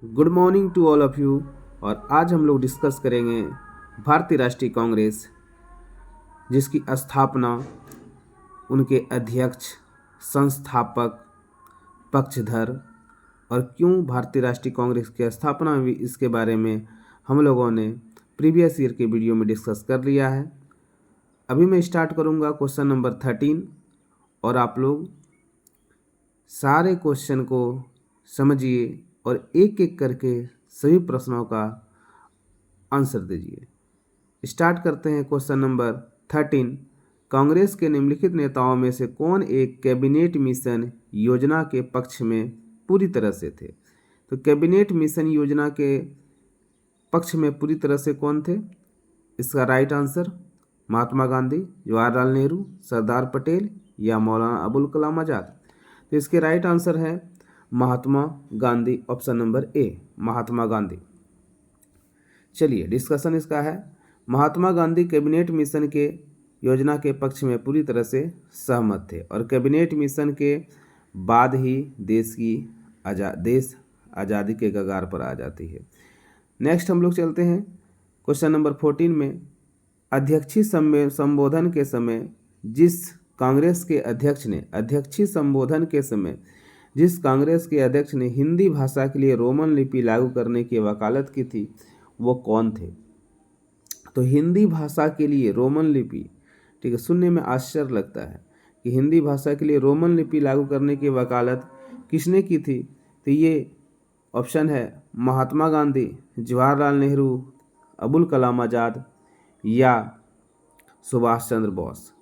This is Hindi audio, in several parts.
Good morning to all of you. और आज हम लोग डिस्कस करेंगे भारतीय राष्ट्रीय कांग्रेस, जिसकी स्थापना, उनके अध्यक्ष, संस्थापक, पक्षधर और क्यों भारतीय राष्ट्रीय कांग्रेस की स्थापना हुई, इसके बारे में हम लोगों ने प्रीवियस ईयर के वीडियो में डिस्कस कर लिया है। अभी मैं स्टार्ट करूंगा क्वेश्चन नंबर 13 और आप लोग सारे क्वेश्चन को समझिए और एक एक करके सभी प्रश्नों का आंसर दीजिए। स्टार्ट करते हैं क्वेश्चन नंबर 13। कांग्रेस के निम्नलिखित नेताओं में से कौन एक कैबिनेट मिशन योजना के पक्ष में पूरी तरह से थे? तो कैबिनेट मिशन योजना के पक्ष में पूरी तरह से कौन थे? इसका राइट आंसर महात्मा गांधी, जवाहरलाल नेहरू, सरदार पटेल या मौलाना अबुल कलाम आज़ाद। तो इसके राइट आंसर है Mahatma Gandhi, option number A, Mahatma Gandhi. चलिए डिस्कशन इसका है। महात्मा गांधी कैबिनेट मिशन के योजना के पक्ष में पूरी तरह से सहमत थे और कैबिनेट मिशन के बाद ही देश आज़ादी के कगार पर आ जाती है। नेक्स्ट हम लोग चलते हैं क्वेश्चन नंबर 14 में। अध्यक्षीय संबोधन के समय जिस कांग्रेस के अध्यक्ष ने हिंदी भाषा के लिए रोमन लिपि लागू करने की वकालत की थी, वो कौन थे? तो हिंदी भाषा के लिए रोमन लिपि, ठीक है, सुनने में आश्चर्य लगता है कि हिंदी भाषा के लिए रोमन लिपि लागू करने की वकालत किसने की थी? तो ये ऑप्शन है महात्मा गांधी, जवाहरलाल नेहरू, अबुल कलाम आज़ाद या सुभाष चंद्र बोस।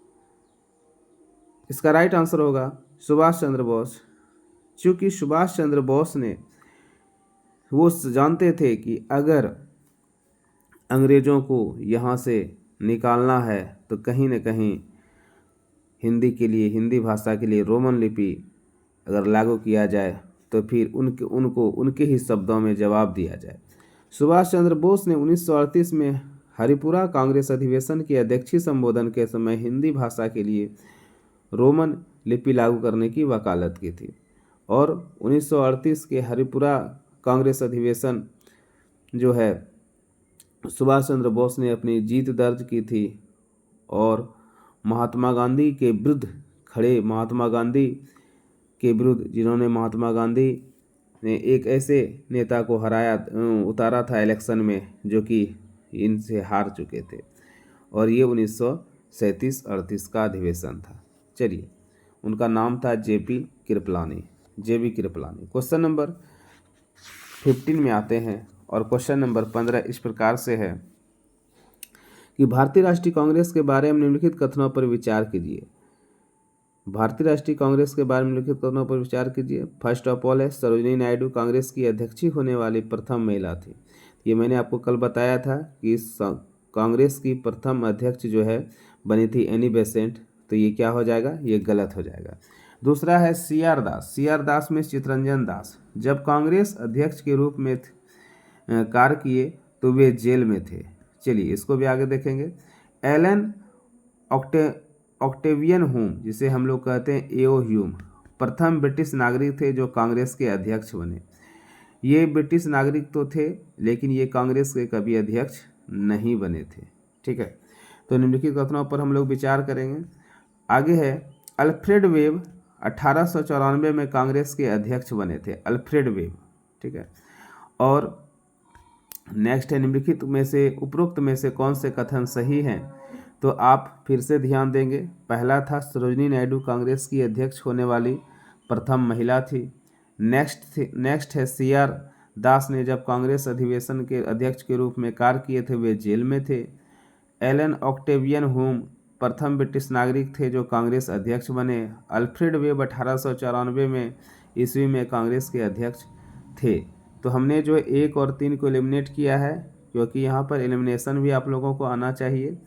इसका राइट आंसर होगा सुभाष चंद्र बोस, क्योंकि सुभाष चंद्र बोस ने वो जानते थे कि अगर अंग्रेज़ों को यहाँ से निकालना है तो कहीं न कहीं हिंदी भाषा के लिए रोमन लिपि अगर लागू किया जाए तो फिर उनके ही शब्दों में जवाब दिया जाए। सुभाष चंद्र बोस ने 1938 में हरिपुरा कांग्रेस अधिवेशन के अध्यक्षीय संबोधन के समय हिंदी भाषा के लिए रोमन लिपि लागू करने की वकालत की थी और 1938 के हरिपुरा कांग्रेस अधिवेशन जो है सुभाष चंद्र बोस ने अपनी जीत दर्ज की थी और महात्मा गांधी के विरुद्ध जिन्होंने महात्मा गांधी ने एक ऐसे नेता को उतारा था इलेक्शन में जो कि इनसे हार चुके थे और ये 1937-38 का अधिवेशन था। चलिए, उनका नाम था जेबी कृपलानी। क्वेश्चन नंबर 15 में आते हैं और क्वेश्चन नंबर 15 इस प्रकार से है कि भारतीय राष्ट्रीय कांग्रेस के बारे में निम्नलिखित कथनों पर विचार कीजिए। फर्स्ट ऑफ ऑल है सरोजिनी नायडू कांग्रेस की अध्यक्षी होने वाली प्रथम महिला थी। ये मैंने आपको कल बताया था कि कांग्रेस की प्रथम अध्यक्ष जो है बनी थी एनी बेसेंट, तो ये क्या हो जाएगा? ये गलत हो जाएगा। दूसरा है सी आर दास में चितरंजन दास जब कांग्रेस अध्यक्ष के रूप में कार्य किए तो वे जेल में थे। चलिए इसको भी आगे देखेंगे। एलन ऑक्टेवियन ह्यूम, जिसे हम लोग कहते हैं एओ ह्यूम, प्रथम ब्रिटिश नागरिक थे जो कांग्रेस के अध्यक्ष बने। ये ब्रिटिश नागरिक तो थे लेकिन ये कांग्रेस के कभी अध्यक्ष नहीं बने थे। ठीक है, तो निम्नलिखित कथनों पर हम लोग विचार करेंगे। आगे है अल्फ्रेड वेब 1894 में कांग्रेस के अध्यक्ष बने थे, अल्फ्रेड वेब। ठीक है, और नेक्स्ट है निम्नलिखित में से उपरोक्त में से कौन से कथन सही हैं? तो आप फिर से ध्यान देंगे। पहला था सरोजिनी नायडू कांग्रेस की अध्यक्ष होने वाली प्रथम महिला थी। नेक्स्ट है सी आर दास ने जब कांग्रेस अधिवेशन के अध्यक्ष के रूप में कार्य किए थे वे जेल में थे। एलन ऑक्टेवियन ह्यूम प्रथम ब्रिटिश नागरिक थे जो कांग्रेस अध्यक्ष बने। अल्फ्रेड वेब 1894 में ईस्वी में कांग्रेस के अध्यक्ष थे। तो हमने जो 1 और 3 को एलिमिनेट किया है क्योंकि यहाँ पर एलिमिनेशन भी आप लोगों को आना चाहिए।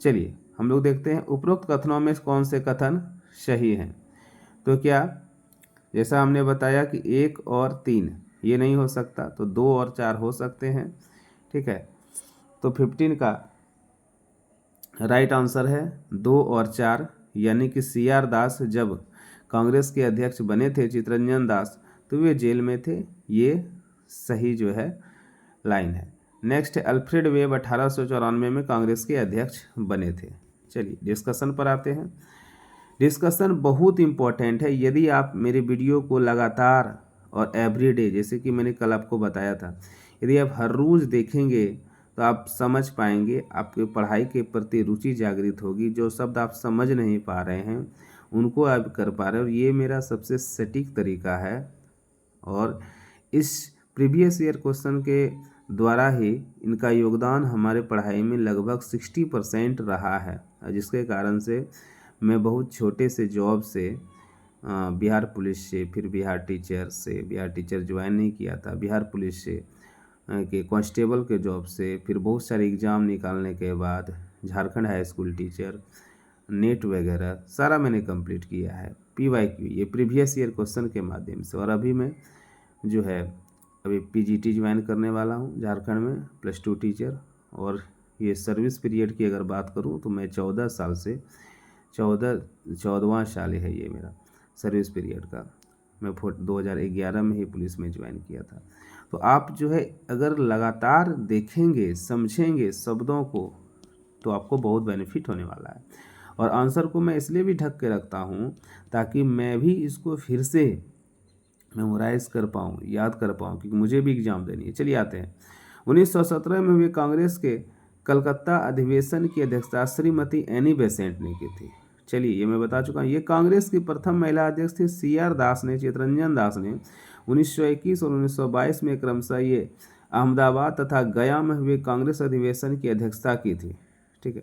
चलिए हम लोग देखते हैं उपरोक्त कथनों में कौन से कथन सही हैं। तो क्या, जैसा हमने बताया कि 1 और 3 ये नहीं हो सकता, तो 2 और 4 हो सकते हैं। ठीक है, तो 15 का राइट आंसर है 2 और 4, यानी कि सी आर दास जब कांग्रेस के अध्यक्ष बने थे चितरंजन दास तो वे जेल में थे, ये सही जो है लाइन है। नेक्स्ट है अल्फ्रेड वेब 1894 में कांग्रेस के अध्यक्ष बने थे। चलिए डिस्कशन पर आते हैं। डिस्कशन बहुत इम्पोर्टेंट है। यदि आप मेरे वीडियो को लगातार और एवरीडे, जैसे कि मैंने कल आपको बताया था, यदि आप हर रोज़ देखेंगे तो आप समझ पाएंगे, आपके पढ़ाई के प्रति रुचि जागृत होगी। जो शब्द आप समझ नहीं पा रहे हैं उनको आप कर पा रहे हैं, और ये मेरा सबसे सटीक तरीका है। और इस प्रीवियस ईयर क्वेश्चन के द्वारा ही इनका योगदान हमारे पढ़ाई में लगभग 60% रहा है, जिसके कारण से मैं बहुत छोटे से जॉब से बिहार पुलिस से, फिर बिहार टीचर ज्वाइन नहीं किया था, बिहार पुलिस से के कांस्टेबल के जॉब से, फिर बहुत सारे एग्ज़ाम निकालने के बाद Jharkhand high school teacher, net वगैरह सारा मैंने कंप्लीट किया है। PYQ ये प्रीवियस ईयर क्वेश्चन के माध्यम से। और अभी मैं जो है अभी PGT ज्वाइन करने वाला हूँ झारखंड में, +2 टीचर। और ये सर्विस पीरियड की अगर बात करूँ तो मैं 14 साल से 14वां साल है ये मेरा सर्विस पीरियड का। मैं 2011 में ही पुलिस में ज्वाइन किया था। तो आप जो है अगर लगातार देखेंगे, समझेंगे शब्दों को, तो आपको बहुत बेनिफिट होने वाला है। और आंसर को मैं इसलिए भी ढक के रखता हूँ ताकि मैं भी इसको फिर से मेमोराइज कर पाऊँ, याद कर पाऊँ, क्योंकि मुझे भी एग्जाम देनी है। चलिए आते हैं। 1917 में हुए कांग्रेस के कलकत्ता अधिवेशन की अध्यक्षता श्रीमती एनी बेसेंट ने की थी। चलिए ये मैं बता चुका हूँ। ये कांग्रेस की प्रथम महिला अध्यक्ष थी। CR दास ने, चितरंजन दास ने 1921 और 1922 में क्रमशः ये अहमदाबाद तथा गया में हुए कांग्रेस अधिवेशन की अध्यक्षता की थी। ठीक है,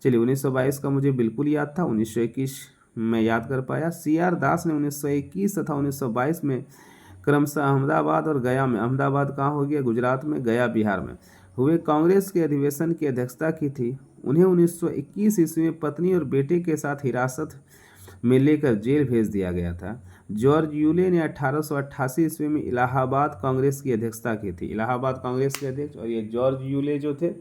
चलिए 1922 का मुझे बिल्कुल याद था, 1921 मैं याद कर पाया। CR दास ने 1921 तथा 1922 में क्रमशः अहमदाबाद और गया में, अहमदाबाद कहाँ हो गया, गुजरात में, गया बिहार में, हुए कांग्रेस के अधिवेशन की अध्यक्षता की थी। उन्हें 1921 ईस्वी में पत्नी और बेटे के साथ हिरासत में लेकर जेल भेज दिया गया था। जॉर्ज यूले ने 1888 ईस्वी में इलाहाबाद कांग्रेस की अध्यक्षता की थी। इलाहाबाद कांग्रेस के अध्यक्ष, और ये जॉर्ज यूले जो थे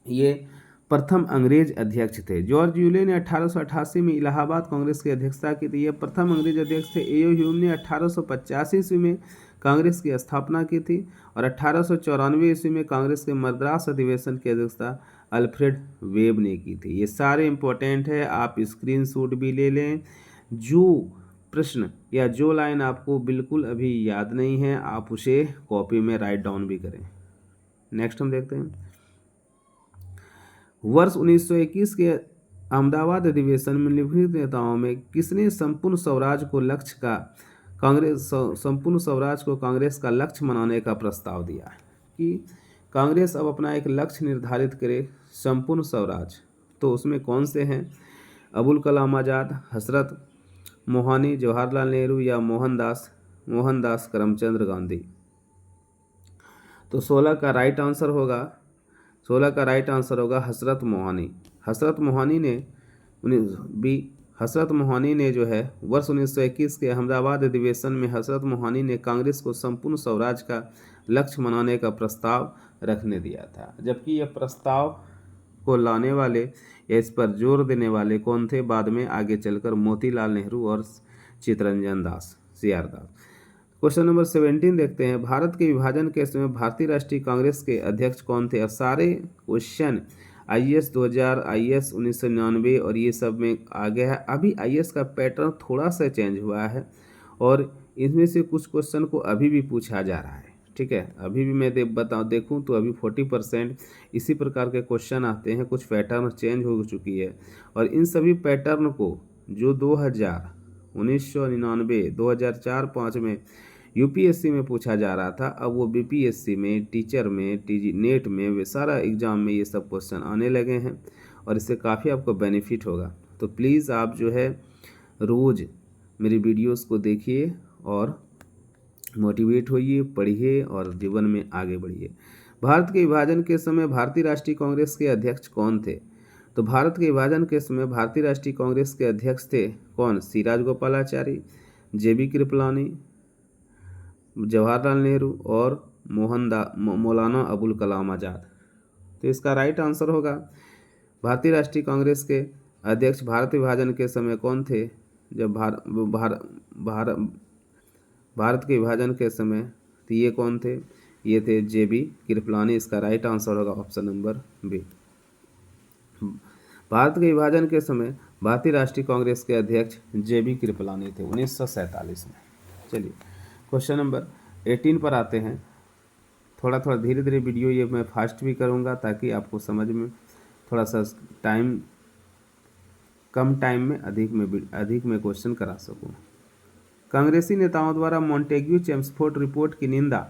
ये प्रथम अंग्रेज अध्यक्ष थे। जॉर्ज यूले ने 1888 में इलाहाबाद कांग्रेस की अध्यक्षता की थी। ये प्रथम अंग्रेज अध्यक्ष थे। एओ ह्यूम ने 1885 ईस्वी में कांग्रेस की स्थापना की थी। और 1894 ईस्वी में कांग्रेस के मद्रास अधिवेशन की अध्यक्षता अल्फ्रेड वेब ने की थी। ये सारे इंपॉर्टेंट है, आप स्क्रीनशॉट भी ले लें। जो प्रश्न या जो लाइन आपको बिल्कुल अभी याद नहीं है, आप उसे कॉपी में राइट डाउन भी करें। नेक्स्ट हम देखते हैं। वर्ष 1921 के अहमदाबाद अधिवेशन में निम्नलिखित नेताओं में किसने संपूर्ण स्वराज को कांग्रेस का लक्ष्य मनाने का प्रस्ताव दिया कि कांग्रेस अब अपना एक लक्ष्य निर्धारित करे, संपूर्ण स्वराज। तो उसमें कौन से हैं? अबुल कलाम आज़ाद, हजरत मोहानी, जवाहरलाल नेहरू या मोहनदास करमचंद गांधी। तो 16 का राइट आंसर होगा हजरत मोहानी। हजरत मोहानी ने जो है वर्ष 1921 के अहमदाबाद अधिवेशन में हजरत मोहानी ने कांग्रेस को संपूर्ण स्वराज का लक्ष्य मनाने का प्रस्ताव रखने दिया था। जबकि यह प्रस्ताव को लाने वाले या इस पर जोर देने वाले कौन थे? बाद में आगे चलकर मोतीलाल नेहरू और चितरंजन दास, CR दास। क्वेश्चन नंबर 17 देखते हैं। भारत के विभाजन के समय भारतीय राष्ट्रीय कांग्रेस के अध्यक्ष कौन थे? अब सारे क्वेश्चन IAS 2000, IAS 1999 और ये सब में आ गया है। अभी IAS का पैटर्न थोड़ा सा चेंज हुआ है और इनमें से कुछ क्वेश्चन को अभी भी पूछा जा रहा है। ठीक है, अभी भी मैं देखूं तो अभी 40% इसी प्रकार के क्वेश्चन आते हैं। कुछ पैटर्न चेंज हो चुकी है और इन सभी पैटर्न को जो 2000, 1999, 2004, 5 में UPSC में पूछा जा रहा था, अब वो BPSC में, टीचर में, नेट में, वे सारा एग्ज़ाम में ये सब क्वेश्चन आने लगे हैं और इससे काफ़ी आपको बेनिफिट होगा। तो प्लीज़ आप जो है रोज़ मेरी वीडियोस को देखिए और मोटिवेट होइए, पढ़िए और जीवन में आगे बढ़िए। भारत के विभाजन के समय भारतीय राष्ट्रीय कांग्रेस के अध्यक्ष कौन थे? तो भारत के विभाजन के समय भारतीय राष्ट्रीय कांग्रेस के अध्यक्ष थे कौन? सी राजगोपालाचारी, JB कृपलानी, जवाहरलाल नेहरू और मौलाना अबुल कलाम आज़ाद। तो इसका राइट आंसर होगा भारतीय राष्ट्रीय कांग्रेस के अध्यक्ष भारत विभाजन के समय कौन थे? जब भारत के विभाजन के समय तो ये कौन थे? ये थे JB कृपलानी। इसका राइट आंसर होगा ऑप्शन नंबर बी। भारत के विभाजन के समय भारतीय राष्ट्रीय कांग्रेस के अध्यक्ष JB कृपलानी थे 1947 में। चलिए क्वेश्चन नंबर 18 पर आते हैं। थोड़ा थोड़ा धीरे धीरे वीडियो ये मैं फास्ट भी करूँगा ताकि आपको समझ में थोड़ा सा टाइम, कम टाइम में अधिक में क्वेश्चन करा सकूँ। कांग्रेसी नेताओं द्वारा मॉन्टेग्यू चेम्सफोर्ड रिपोर्ट की निंदा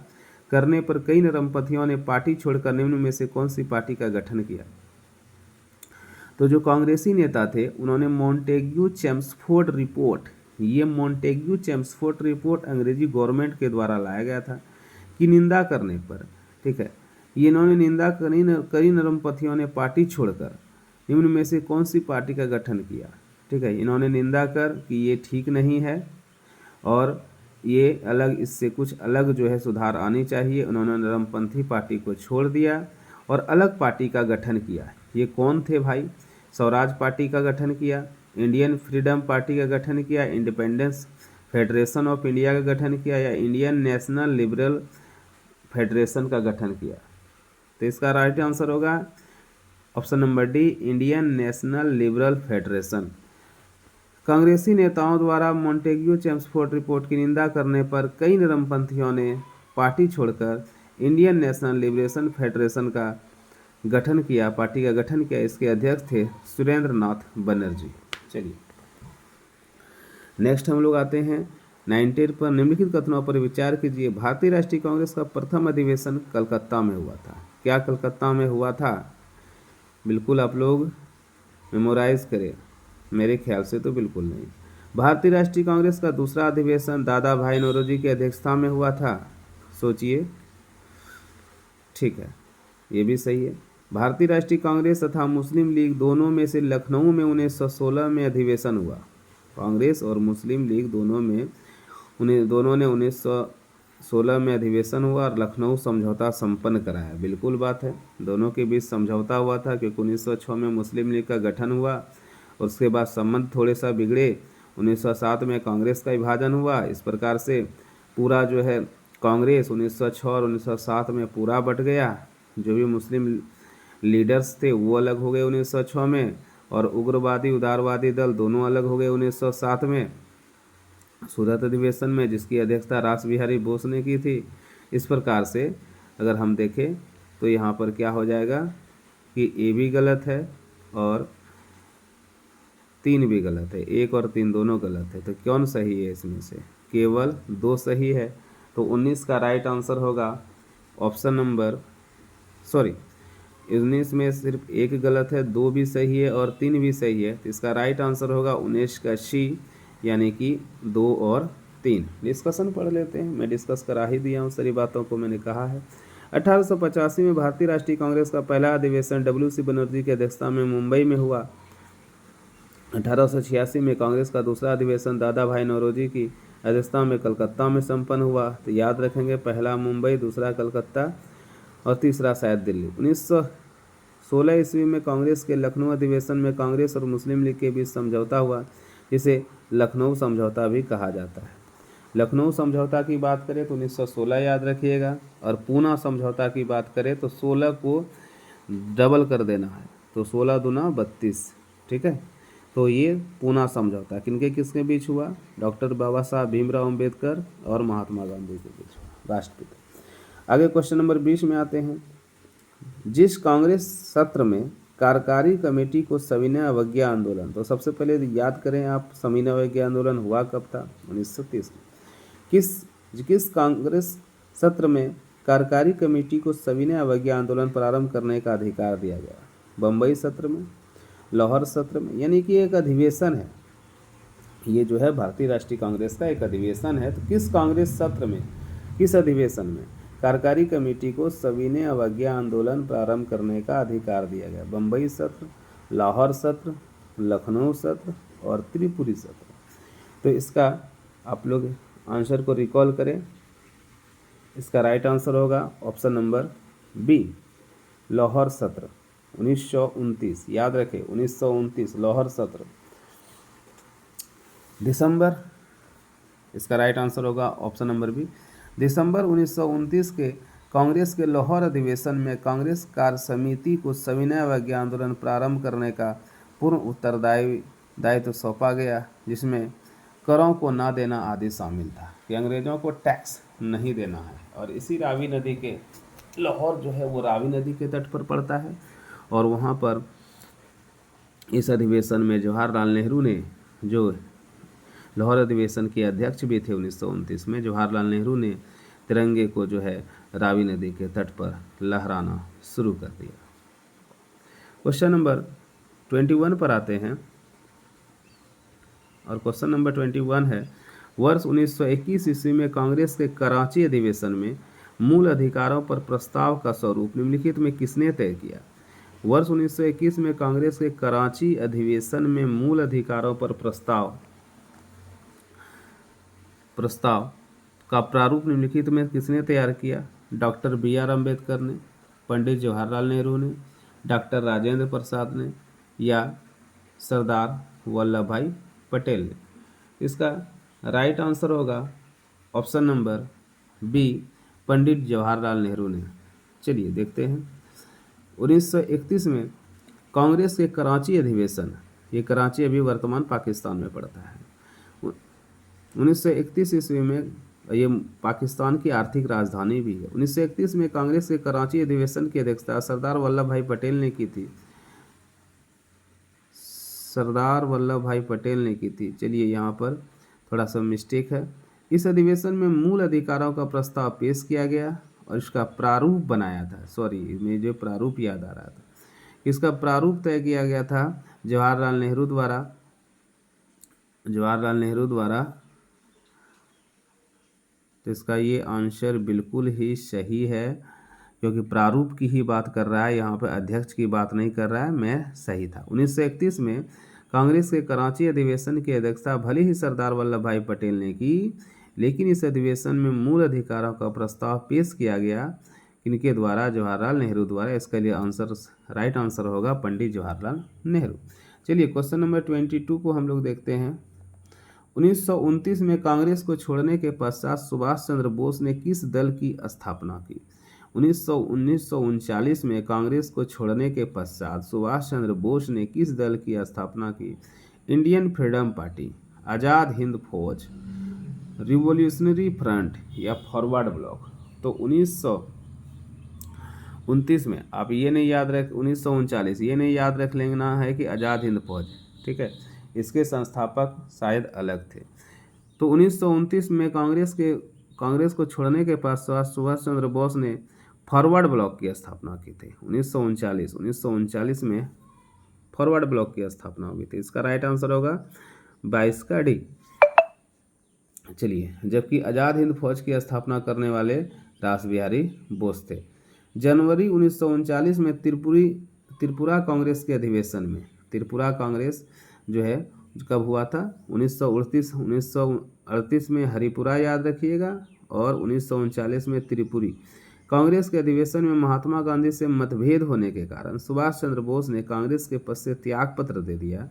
करने पर कई नरमपंथियों ने पार्टी छोड़कर निम्न में से कौन सी पार्टी का गठन किया? तो जो कांग्रेसी नेता थे उन्होंने मॉन्टेग्यू चेम्सफोर्ड रिपोर्ट, ये मॉन्टेग्यू चेम्सफोर्ड रिपोर्ट अंग्रेजी गवर्नमेंट के द्वारा लाया गया था की निंदा करने पर, ठीक है, ये इन्होंने निंदा कई नरमपंथियों ने पार्टी छोड़कर निम्न में से कौन सी पार्टी का गठन किया? ठीक है, इन्होंने निंदा कर कि ये ठीक नहीं है और ये अलग, इससे कुछ अलग जो है सुधार आनी चाहिए। उन्होंने नरमपंथी पार्टी को छोड़ दिया और अलग पार्टी का गठन किया। ये कौन थे भाई? स्वराज पार्टी का गठन किया, इंडियन फ्रीडम पार्टी का गठन किया, इंडिपेंडेंस फेडरेशन ऑफ इंडिया का गठन किया या इंडियन नेशनल लिबरल फेडरेशन का गठन किया? तो इसका राइट आंसर होगा option number D, Indian national liberal federation. कांग्रेसी नेताओं द्वारा मॉन्टेग्यू चेम्सफोर्ड रिपोर्ट की निंदा करने पर कई नरमपंथियों ने पार्टी छोड़कर इंडियन नेशनल लिबरेशन फेडरेशन का गठन किया, पार्टी का गठन किया। इसके अध्यक्ष थे सुरेंद्र नाथ बनर्जी। चलिए नेक्स्ट हम लोग आते हैं 19 पर। निम्नलिखित कथनों पर विचार कीजिए। भारतीय राष्ट्रीय कांग्रेस का प्रथम अधिवेशन कलकत्ता में हुआ था। क्या कलकत्ता में हुआ था? बिल्कुल आप लोग मेमोराइज करें, मेरे ख्याल से तो बिल्कुल नहीं। भारतीय राष्ट्रीय कांग्रेस का दूसरा अधिवेशन दादा भाई नौरोजी की अध्यक्षता में हुआ था। सोचिए, ठीक है, ये भी सही है। भारतीय राष्ट्रीय कांग्रेस तथा मुस्लिम लीग दोनों में से लखनऊ में 1916 में अधिवेशन हुआ। कांग्रेस और मुस्लिम लीग दोनों ने 1916 में अधिवेशन हुआ और लखनऊ समझौता संपन्न कराया। बिल्कुल बात है, दोनों के बीच समझौता हुआ था क्योंकि 1906 में मुस्लिम लीग का गठन हुआ और उसके बाद संबंध थोड़े सा बिगड़े। 1907 में कांग्रेस का विभाजन हुआ। इस प्रकार से पूरा जो है कांग्रेस 1906 और 1907 में पूरा बट गया। जो भी मुस्लिम लीडर्स थे वो अलग हो गए 1906 में और उग्रवादी उदारवादी दल दोनों अलग हो गए 1907 में सूरत अधिवेशन में, जिसकी अध्यक्षता रास बिहारी बोस ने की थी। इस प्रकार से अगर हम देखें तो यहाँ पर क्या हो जाएगा कि ए भी गलत है और 3 भी गलत है, 1 और 3 दोनों गलत है। तो कौन सही है इसमें से? केवल 2 सही है। तो 19 का राइट आंसर होगा ऑप्शन नंबर 19 में सिर्फ 1 गलत है, 2 भी सही है और 3 भी सही है। तो इसका राइट आंसर होगा 19 का सी, यानी कि 2 और 3। डिस्कशन पढ़ लेते हैं, मैं डिस्कस करा ही दिया हूँ, सारी बातों को मैंने कहा है। 1885 में भारतीय राष्ट्रीय कांग्रेस का पहला अधिवेशन WC बनर्जी की अध्यक्षता में मुंबई में हुआ। 1886 में कांग्रेस का दूसरा अधिवेशन दादा भाई नौरोजी की अध्यक्षता में कलकत्ता में संपन्न हुआ। तो याद रखेंगे, पहला मुंबई, दूसरा कलकत्ता और तीसरा शायद दिल्ली। 1916 ईस्वी में कांग्रेस के लखनऊ अधिवेशन में कांग्रेस और मुस्लिम लीग के बीच समझौता हुआ, जिसे लखनऊ समझौता भी कहा जाता है। लखनऊ समझौता की बात करें तो 1916 याद रखिएगा और पूना समझौता की बात करें तो 16 को डबल कर देना है, तो 16 दूना 32, ठीक है। तो ये पूना समझौता किनके किसके बीच हुआ? डॉक्टर बाबा साहब भीमराव अंबेडकर और महात्मा गांधी के बीच हुआ, राष्ट्रपिता। आगे क्वेश्चन नंबर 20 में आते हैं। जिस कांग्रेस सत्र में कार्यकारी कमेटी को सविनय अवज्ञा आंदोलन, तो सबसे पहले याद करें आप, सविनय अवज्ञा आंदोलन हुआ कब था? 1930 में। किस कांग्रेस सत्र में कार्यकारी कमेटी को सविनय अवज्ञा आंदोलन प्रारंभ करने का अधिकार दिया गया? बम्बई सत्र में, लाहौर सत्र में, यानी कि एक अधिवेशन है। ये जो है भारतीय राष्ट्रीय कांग्रेस का एक अधिवेशन है। तो किस कांग्रेस सत्र में, किस अधिवेशन में कार्यकारी कमेटी को सविनय अवज्ञा आंदोलन प्रारंभ करने का अधिकार दिया गया? बम्बई सत्र, लाहौर सत्र, लखनऊ सत्र और त्रिपुरी सत्र। तो इसका आप लोग आंसर को रिकॉल करें। इसका राइट आंसर होगा ऑप्शन नंबर बी, लाहौर सत्र 1929। याद रखें 1929 लाहौर सत्र, दिसंबर। इसका राइट आंसर होगा ऑप्शन नंबर बी, दिसंबर 1929 के कांग्रेस के लाहौर अधिवेशन में कांग्रेस कार्य समिति को सविनय अवज्ञा आंदोलन प्रारंभ करने का पूर्ण उत्तरदायी दायित्व सौंपा गया, जिसमें करों को ना देना आदि शामिल था कि अंग्रेजों को टैक्स नहीं देना है। और इसी रावी नदी के लाहौर जो है वो रावी नदी के तट पर पड़ता है, और वहाँ पर इस अधिवेशन में जवाहरलाल नेहरू ने, जो लाहौर अधिवेशन के अध्यक्ष भी थे 1929 में, जवाहरलाल नेहरू ने तिरंगे को जो है रावी नदी के तट पर लहराना शुरू कर दिया। क्वेश्चन नंबर 21 पर आते हैं, और क्वेश्चन नंबर 21 है, वर्ष 1921 ईस्वी में कांग्रेस के कराची अधिवेशन में मूल अधिकारों पर प्रस्ताव का स्वरूप निम्नलिखित में किसने तय किया? वर्ष 1921 में कांग्रेस के कराची अधिवेशन में मूल अधिकारों पर प्रस्ताव का प्रारूप निम्नलिखित में किसने तैयार किया? डॉक्टर BR अम्बेडकर ने, पंडित जवाहरलाल नेहरू ने, डॉक्टर राजेंद्र प्रसाद ने, या सरदार वल्लभ भाई पटेल ने? इसका राइट आंसर होगा option number B, Pandit Jawaharlal Nehru ने। चलिए देखते हैं। 1931 में कांग्रेस के कराची अधिवेशन, ये कराची अभी वर्तमान पाकिस्तान में पड़ता है, 1931 ईस्वी में ये पाकिस्तान की आर्थिक राजधानी भी है। 1931 में कांग्रेस के कराची अधिवेशन की अध्यक्षता सरदार वल्लभ भाई पटेल ने की थी। सरदार वल्लभ भाई पटेल ने की थी। चलिए यहाँ पर थोड़ा सा मिस्टेक है। इस अधिवेशन में मूल अधिकारों का प्रस्ताव पेश किया गया और इसका प्रारूप बनाया था, सॉरी मैं जो प्रारूप याद आ रहा था, इसका प्रारूप तय किया गया था जवाहरलाल नेहरू द्वारा। तो इसका ये आंसर बिल्कुल ही सही है, क्योंकि प्रारूप की ही बात कर रहा है, यहाँ पर अध्यक्ष की बात नहीं कर रहा है। मैं सही था। 1931 में कांग्रेस के कराची अधिवेशन की अध्यक्षता भले ही सरदार वल्लभ भाई पटेल ने की, लेकिन इस अधिवेशन में मूल अधिकारों का प्रस्ताव पेश किया गया किनके द्वारा? जवाहरलाल नेहरू द्वारा। इसके लिए राइट आंसर होगा पंडित जवाहरलाल नेहरू। चलिए क्वेश्चन नंबर 22 को हम लोग देखते हैं। 1929 में कांग्रेस को छोड़ने के पश्चात सुभाष चंद्र बोस ने किस दल की स्थापना की? 1939 में कांग्रेस को छोड़ने के पश्चात सुभाष चंद्र बोस ने किस दल की स्थापना की? Indian freedom party, Azad Hind फौज, रिवॉल्यूशनरी फ्रंट या फॉरवर्ड ब्लॉक? तो 1929 में आप ये नहीं याद रख 1939 ये नहीं याद रख लेना है कि आज़ाद हिंद फौज, ठीक है, इसके संस्थापक शायद अलग थे। तो 1929 में कांग्रेस को छोड़ने के पश्चात सुभाष चंद्र बोस ने फॉरवर्ड ब्लॉक की स्थापना की थी। 1939 में फॉरवर्ड ब्लॉक की स्थापना हुई थी। इसका राइट आंसर होगा 22 का डी। चलिए, जबकि आज़ाद हिंद फौज की स्थापना करने वाले रास बिहारी बोस थे। जनवरी 1939 में त्रिपुरा कांग्रेस के अधिवेशन में, त्रिपुरा कांग्रेस जो है कब हुआ था? 1938 में हरिपुरा याद रखिएगा, और 1939 में त्रिपुरी कांग्रेस के अधिवेशन में महात्मा गांधी से मतभेद होने के कारण सुभाष चंद्र बोस ने कांग्रेस के पद से त्याग पत्र दे दिया,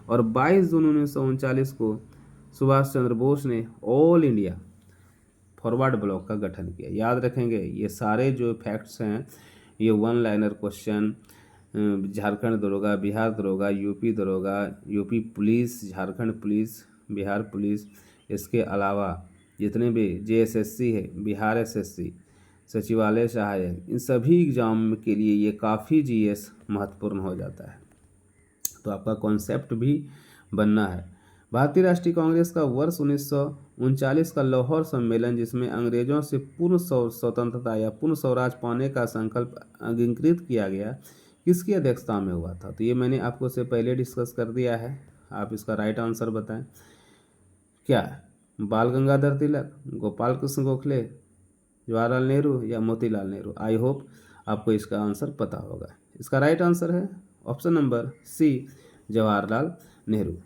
और 22 जून 1939 को सुभाष चंद्र बोस ने ऑल इंडिया फॉरवर्ड ब्लॉक का गठन किया। याद रखेंगे, ये सारे जो फैक्ट्स हैं ये 1 लाइनर क्वेश्चन, झारखंड दरोगा, बिहार दरोगा, यूपी दरोगा, UP police, Jharkhand police, Bihar police, इसके अलावा जितने भी JSSC है, बिहार SSC, सचिवालय सहायक, इन सभी एग्जाम के लिए ये काफ़ी GS महत्वपूर्ण हो जाता है। तो आपका कॉन्सेप्ट भी बनना है। भारतीय राष्ट्रीय कांग्रेस का वर्ष 1939 का लाहौर सम्मेलन, जिसमें अंग्रेजों से पूर्ण स्वतंत्रता या पूर्ण स्वराज पाने का संकल्प अंगीकृत किया गया, किसकी अध्यक्षता में हुआ था? तो ये मैंने आपको से पहले डिस्कस कर दिया है। आप इसका राइट आंसर बताएं। क्या बाल गंगाधर तिलक, गोपाल कृष्ण गोखले, जवाहरलाल नेहरू या मोतीलाल नेहरू? आई होप आपको इसका आंसर पता होगा। इसका राइट आंसर है option number C, Jawaharlal Nehru.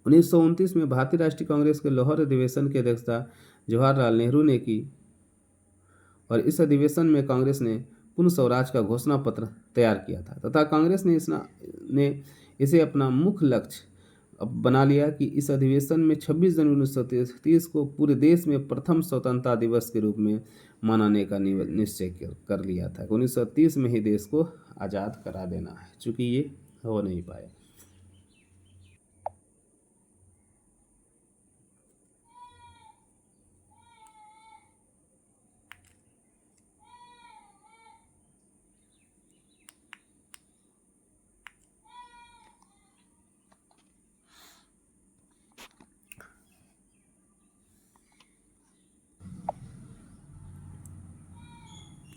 1929 में भारतीय राष्ट्रीय कांग्रेस के लाहौर अधिवेशन की अध्यक्षता जवाहरलाल नेहरू ने की, और इस अधिवेशन में कांग्रेस ने पूर्ण स्वराज का घोषणा पत्र तैयार किया था, तथा कांग्रेस ने इसे अपना मुख्य लक्ष्य अब बना लिया कि इस अधिवेशन में 26 जनवरी 1930 को पूरे देश में प्रथम स्वतंत्रता दिवस के रूप में मनाने का निश्चय कर लिया था। 1930 में ही देश को आज़ाद करा देना है, चूँकि ये हो नहीं पाया।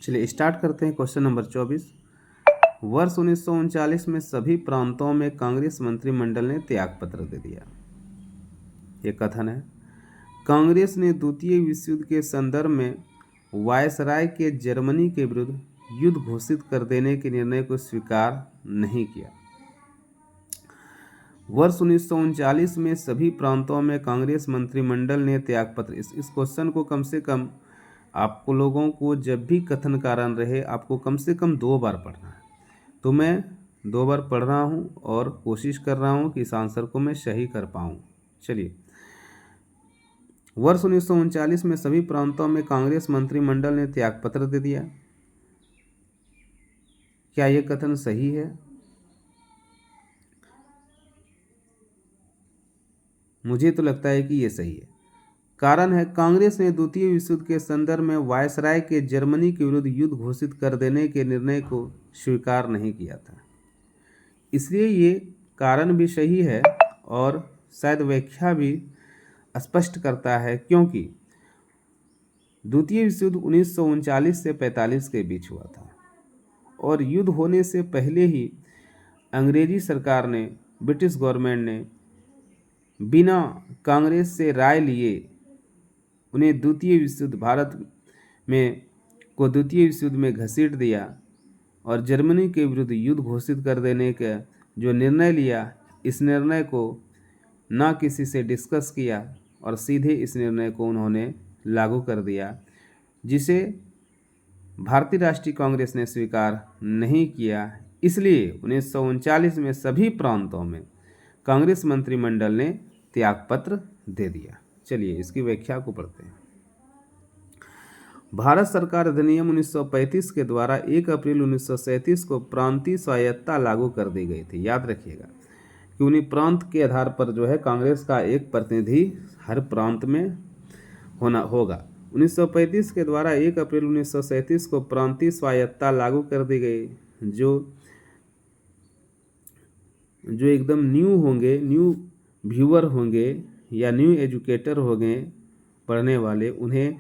चलिए स्टार्ट करते हैं क्वेश्चन नंबर 24। वर्ष 1939 में सभी प्रांतों में कांग्रेस मंत्रिमंडल ने त्याग पत्र दे दिया। ये कथन है, कांग्रेस ने द्वितीय विश्व युद्ध के संदर्भ में वायसराय के जर्मनी के विरुद्ध युद्ध घोषित कर देने के निर्णय को स्वीकार नहीं किया। वर्ष 1939 में सभी प्रांतों में कांग्रेस मंत्रिमंडल ने त्यागपत्र, इस क्वेश्चन को कम से कम आपको लोगों को जब भी कथन कारण रहे आपको कम से कम 2 बार पढ़ना है। तो मैं 2 बार पढ़ रहा हूँ और कोशिश कर रहा हूँ कि इस आंसर को मैं सही कर पाऊँ। चलिए, वर्ष 1939 में सभी प्रांतों में कांग्रेस मंत्रिमंडल ने त्यागपत्र दे दिया। क्या यह कथन सही है? मुझे तो लगता है कि यह सही है। कारण है, कांग्रेस ने द्वितीय विश्व युद्ध के संदर्भ में वायसराय के जर्मनी के विरुद्ध युद्ध घोषित कर देने के निर्णय को स्वीकार नहीं किया था। इसलिए ये कारण भी सही है और शायद व्याख्या भी स्पष्ट करता है, क्योंकि द्वितीय विश्व युद्ध 1939 से 45 के बीच हुआ था और युद्ध होने से पहले ही अंग्रेजी सरकार ने, ब्रिटिश गवर्नमेंट ने बिना कांग्रेस से राय लिए उन्हें द्वितीय विश्व युद्ध द्वितीय विश्व युद्ध में घसीट दिया और जर्मनी के विरुद्ध युद्ध घोषित कर देने का जो निर्णय लिया, इस निर्णय को ना किसी से डिस्कस किया और सीधे इस निर्णय को उन्होंने लागू कर दिया, जिसे भारतीय राष्ट्रीय कांग्रेस ने स्वीकार नहीं किया। इसलिए 1939 में सभी प्रांतों में कांग्रेस मंत्रिमंडल ने त्यागपत्र दे दिया। चलिए इसकी व्याख्या को पढ़ते हैं। भारत सरकार अधिनियम 1935 के द्वारा 1 अप्रैल 1937 को प्रांतीय स्वायत्तता लागू कर दी गई थी। याद रखिएगा कि उन्हीं प्रांत के आधार पर जो है कांग्रेस का एक प्रतिनिधि हर प्रांत में होगा। 1935 के द्वारा 1 अप्रैल 1937 को प्रांतीय स्वायत्तता लागू कर दी गई। जो एकदम न्यू व्यूअर होंगे या न्यू एजुकेटर होंगे पढ़ने वाले, उन्हें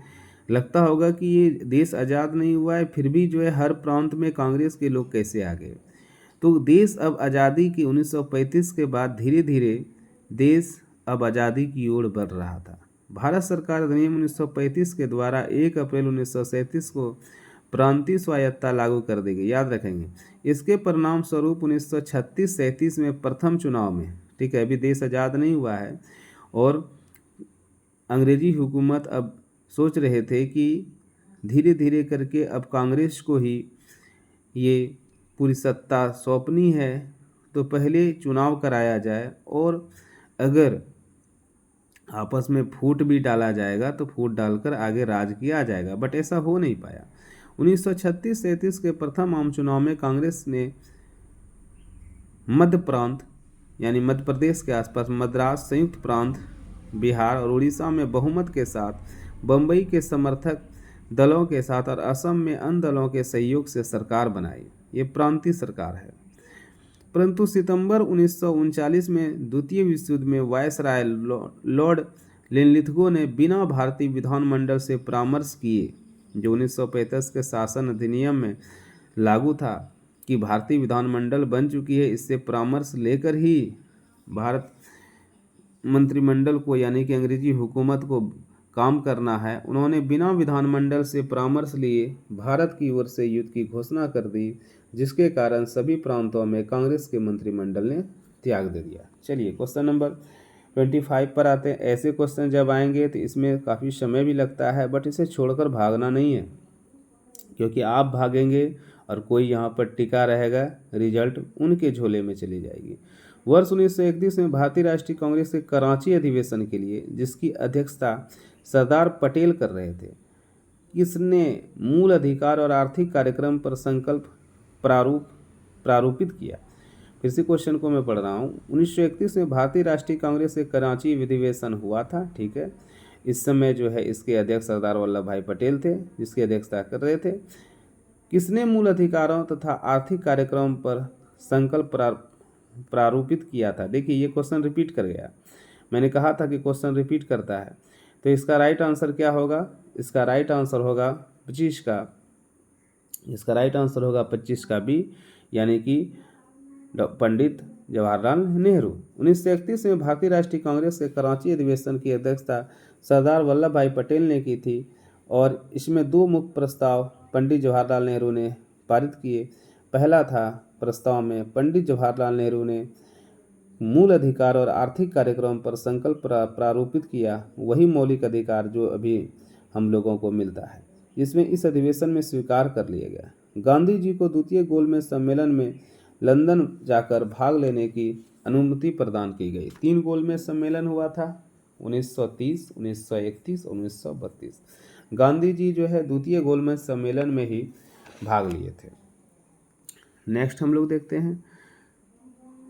लगता होगा कि ये देश आज़ाद नहीं हुआ है, फिर भी जो है हर प्रांत में कांग्रेस के लोग कैसे आ गए। तो देश अब आज़ादी की 1935 के बाद धीरे धीरे देश अब आज़ादी की ओर बढ़ रहा था। भारत सरकार अधिनियम 1935 के द्वारा 1 अप्रैल 1937 को प्रांतीय स्वायत्तता लागू कर दी गई। याद रखेंगे, इसके परिणाम स्वरूप 1936-37 में प्रथम चुनाव में, ठीक है, अभी देश आज़ाद नहीं हुआ है और अंग्रेजी हुकूमत अब सोच रहे थे कि धीरे धीरे करके अब कांग्रेस को ही ये पूरी सत्ता सौंपनी है, तो पहले चुनाव कराया जाए और अगर आपस में फूट भी डाला जाएगा तो फूट डालकर आगे राज किया जाएगा, बट ऐसा हो नहीं पाया। 1936-37 के प्रथम आम चुनाव में कांग्रेस ने मध्य प्रांत यानी मध्य प्रदेश के आसपास मद्रास, संयुक्त प्रांत, बिहार और उड़ीसा में बहुमत के साथ बम्बई के समर्थक दलों के साथ और असम में अन्य दलों के सहयोग से सरकार बनाई। ये प्रांतीय सरकार है। परंतु सितंबर 1939 में द्वितीय विश्व युद्ध में वायसराय लॉर्ड लिनलिथगो ने बिना भारतीय विधानमंडल से परामर्श किए, जो 1935 के शासन अधिनियम में लागू था कि भारतीय विधानमंडल बन चुकी है, इससे परामर्श लेकर ही भारत मंत्रिमंडल को यानी कि अंग्रेजी हुकूमत को काम करना है। उन्होंने बिना विधानमंडल से परामर्श लिए भारत की ओर से युद्ध की घोषणा कर दी, जिसके कारण सभी प्रांतों में कांग्रेस के मंत्रिमंडल ने त्याग दे दिया। चलिए क्वेश्चन नंबर 25 पर आते हैं। ऐसे क्वेश्चन जब आएंगे तो इसमें काफ़ी समय भी लगता है, बट इसे छोड़कर भागना नहीं है, क्योंकि आप भागेंगे और कोई यहाँ पर टिका रहेगा, रिजल्ट उनके झोले में चली जाएगी। वर्ष 1931 में भारतीय राष्ट्रीय कांग्रेस के कराची अधिवेशन के लिए, जिसकी अध्यक्षता सरदार पटेल कर रहे थे, किसने मूल अधिकार और आर्थिक कार्यक्रम पर संकल्प प्रारूपित किया? फिर से क्वेश्चन को मैं पढ़ रहा हूँ। 1931 में भारतीय राष्ट्रीय कांग्रेस के कराची अधिवेशन हुआ था, ठीक है। इस समय जो है इसके अध्यक्ष सरदार वल्लभ भाई पटेल थे, जिसकी अध्यक्षता कर रहे थे। किसने मूल अधिकारों तथा आर्थिक कार्यक्रम पर संकल्प प्रारूपित किया था? देखिए ये क्वेश्चन रिपीट कर गया, मैंने कहा था कि क्वेश्चन रिपीट करता है। तो इसका राइट आंसर क्या होगा? इसका राइट आंसर होगा 25 का, इसका राइट आंसर होगा 25 का बी, यानी कि पंडित जवाहरलाल नेहरू। 1931 में भारतीय राष्ट्रीय कांग्रेस के कराची अधिवेशन की अध्यक्षता सरदार वल्लभ भाई पटेल ने की थी और इसमें 2 मुख्य प्रस्ताव पंडित जवाहरलाल नेहरू ने पारित किए। पहला था प्रस्ताव में पंडित जवाहरलाल नेहरू ने मूल अधिकार और आर्थिक कार्यक्रम पर संकल्प प्रारूपित किया, वही मौलिक अधिकार जो अभी हम लोगों को मिलता है, जिसमें इस अधिवेशन में स्वीकार कर लिया गया। गांधी जी को द्वितीय गोलमेज सम्मेलन में लंदन जाकर भाग लेने की अनुमति प्रदान की गई। 3 गोलमेज सम्मेलन हुआ था, 1930, 1931 और 1932। गांधी जी जो है द्वितीय गोलमेज सम्मेलन में ही भाग लिए थे। नेक्स्ट हम लोग देखते हैं,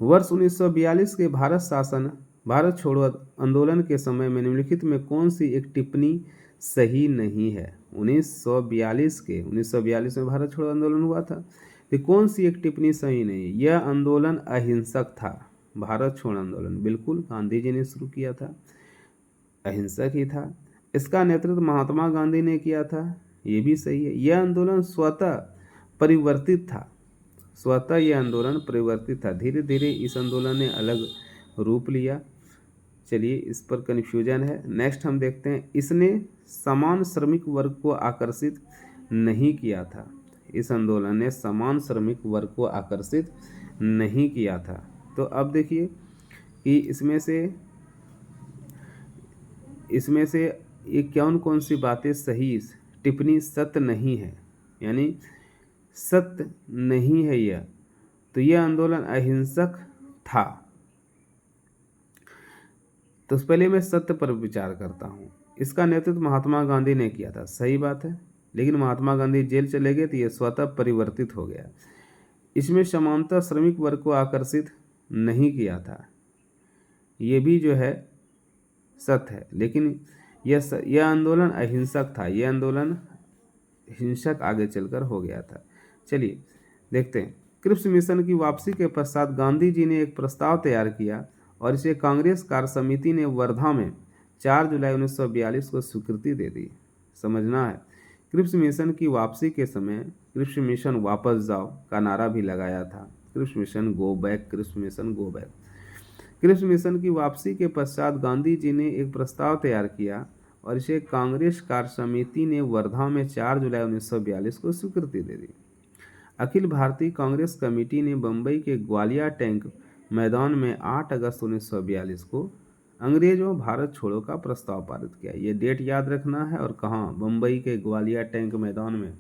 वर्ष 1942 के भारत छोड़ो आंदोलन के समय में निम्नलिखित में कौन सी एक टिप्पणी सही नहीं है? 1942 में भारत छोड़ो आंदोलन हुआ था, तो कौन सी एक टिप्पणी सही नहीं? यह आंदोलन अहिंसक था। भारत छोड़ो आंदोलन बिल्कुल गांधी जी ने शुरू किया था, अहिंसक ही था। इसका नेतृत्व महात्मा गांधी ने किया था, ये भी सही है। यह आंदोलन स्वतः परिवर्तित था, स्वतः यह आंदोलन परिवर्तित था, धीरे धीरे इस आंदोलन ने अलग रूप लिया। चलिए इस पर कन्फ्यूजन है। नेक्स्ट हम देखते हैं, इसने समान श्रमिक वर्ग को आकर्षित नहीं किया था। इस आंदोलन ने समान श्रमिक वर्ग को आकर्षित नहीं किया था। तो अब देखिए कि इसमें से ये कौन सी बातें सही टिप्पणी सत्य नहीं है, यानी सत्य नहीं है यह। तो यह आंदोलन अहिंसक था। तो पहले मैं सत्य पर विचार करता हूँ। इसका नेतृत्व महात्मा गांधी ने किया था, सही बात है, लेकिन महात्मा गांधी जेल चले गए तो यह स्वतः परिवर्तित हो गया। इसमें समानता श्रमिक वर्ग को आकर्षित नहीं किया था, ये भी जो है सत्य है, लेकिन यह आंदोलन अहिंसक था, यह आंदोलन हिंसक आगे चलकर हो गया था। चलिए देखते हैं, क्रिप्स मिशन की वापसी के पश्चात गांधी जी ने एक प्रस्ताव तैयार किया और इसे कांग्रेस कार्य समिति ने वर्धा में 4 जुलाई 1942 को स्वीकृति दे दी। समझना है, क्रिप्स मिशन की वापसी के समय क्रिप्स मिशन वापस जाओ का नारा भी लगाया था। Cripps mission go back, Cripps mission go back. Cripps mission की वापसी के पश्चात गांधी जी ने एक प्रस्ताव तैयार किया और इसे कांग्रेस कार्य समिति ने वर्धा में 4 जुलाई 1942 को स्वीकृति दे दी। अखिल भारतीय कांग्रेस कमेटी ने बम्बई के ग्वालियर टैंक मैदान में 8 अगस्त 1942 को अंग्रेजों भारत छोड़ो का प्रस्ताव पारित किया। ये डेट याद रखना है, और कहाँ? बम्बई के ग्वालियर टैंक मैदान में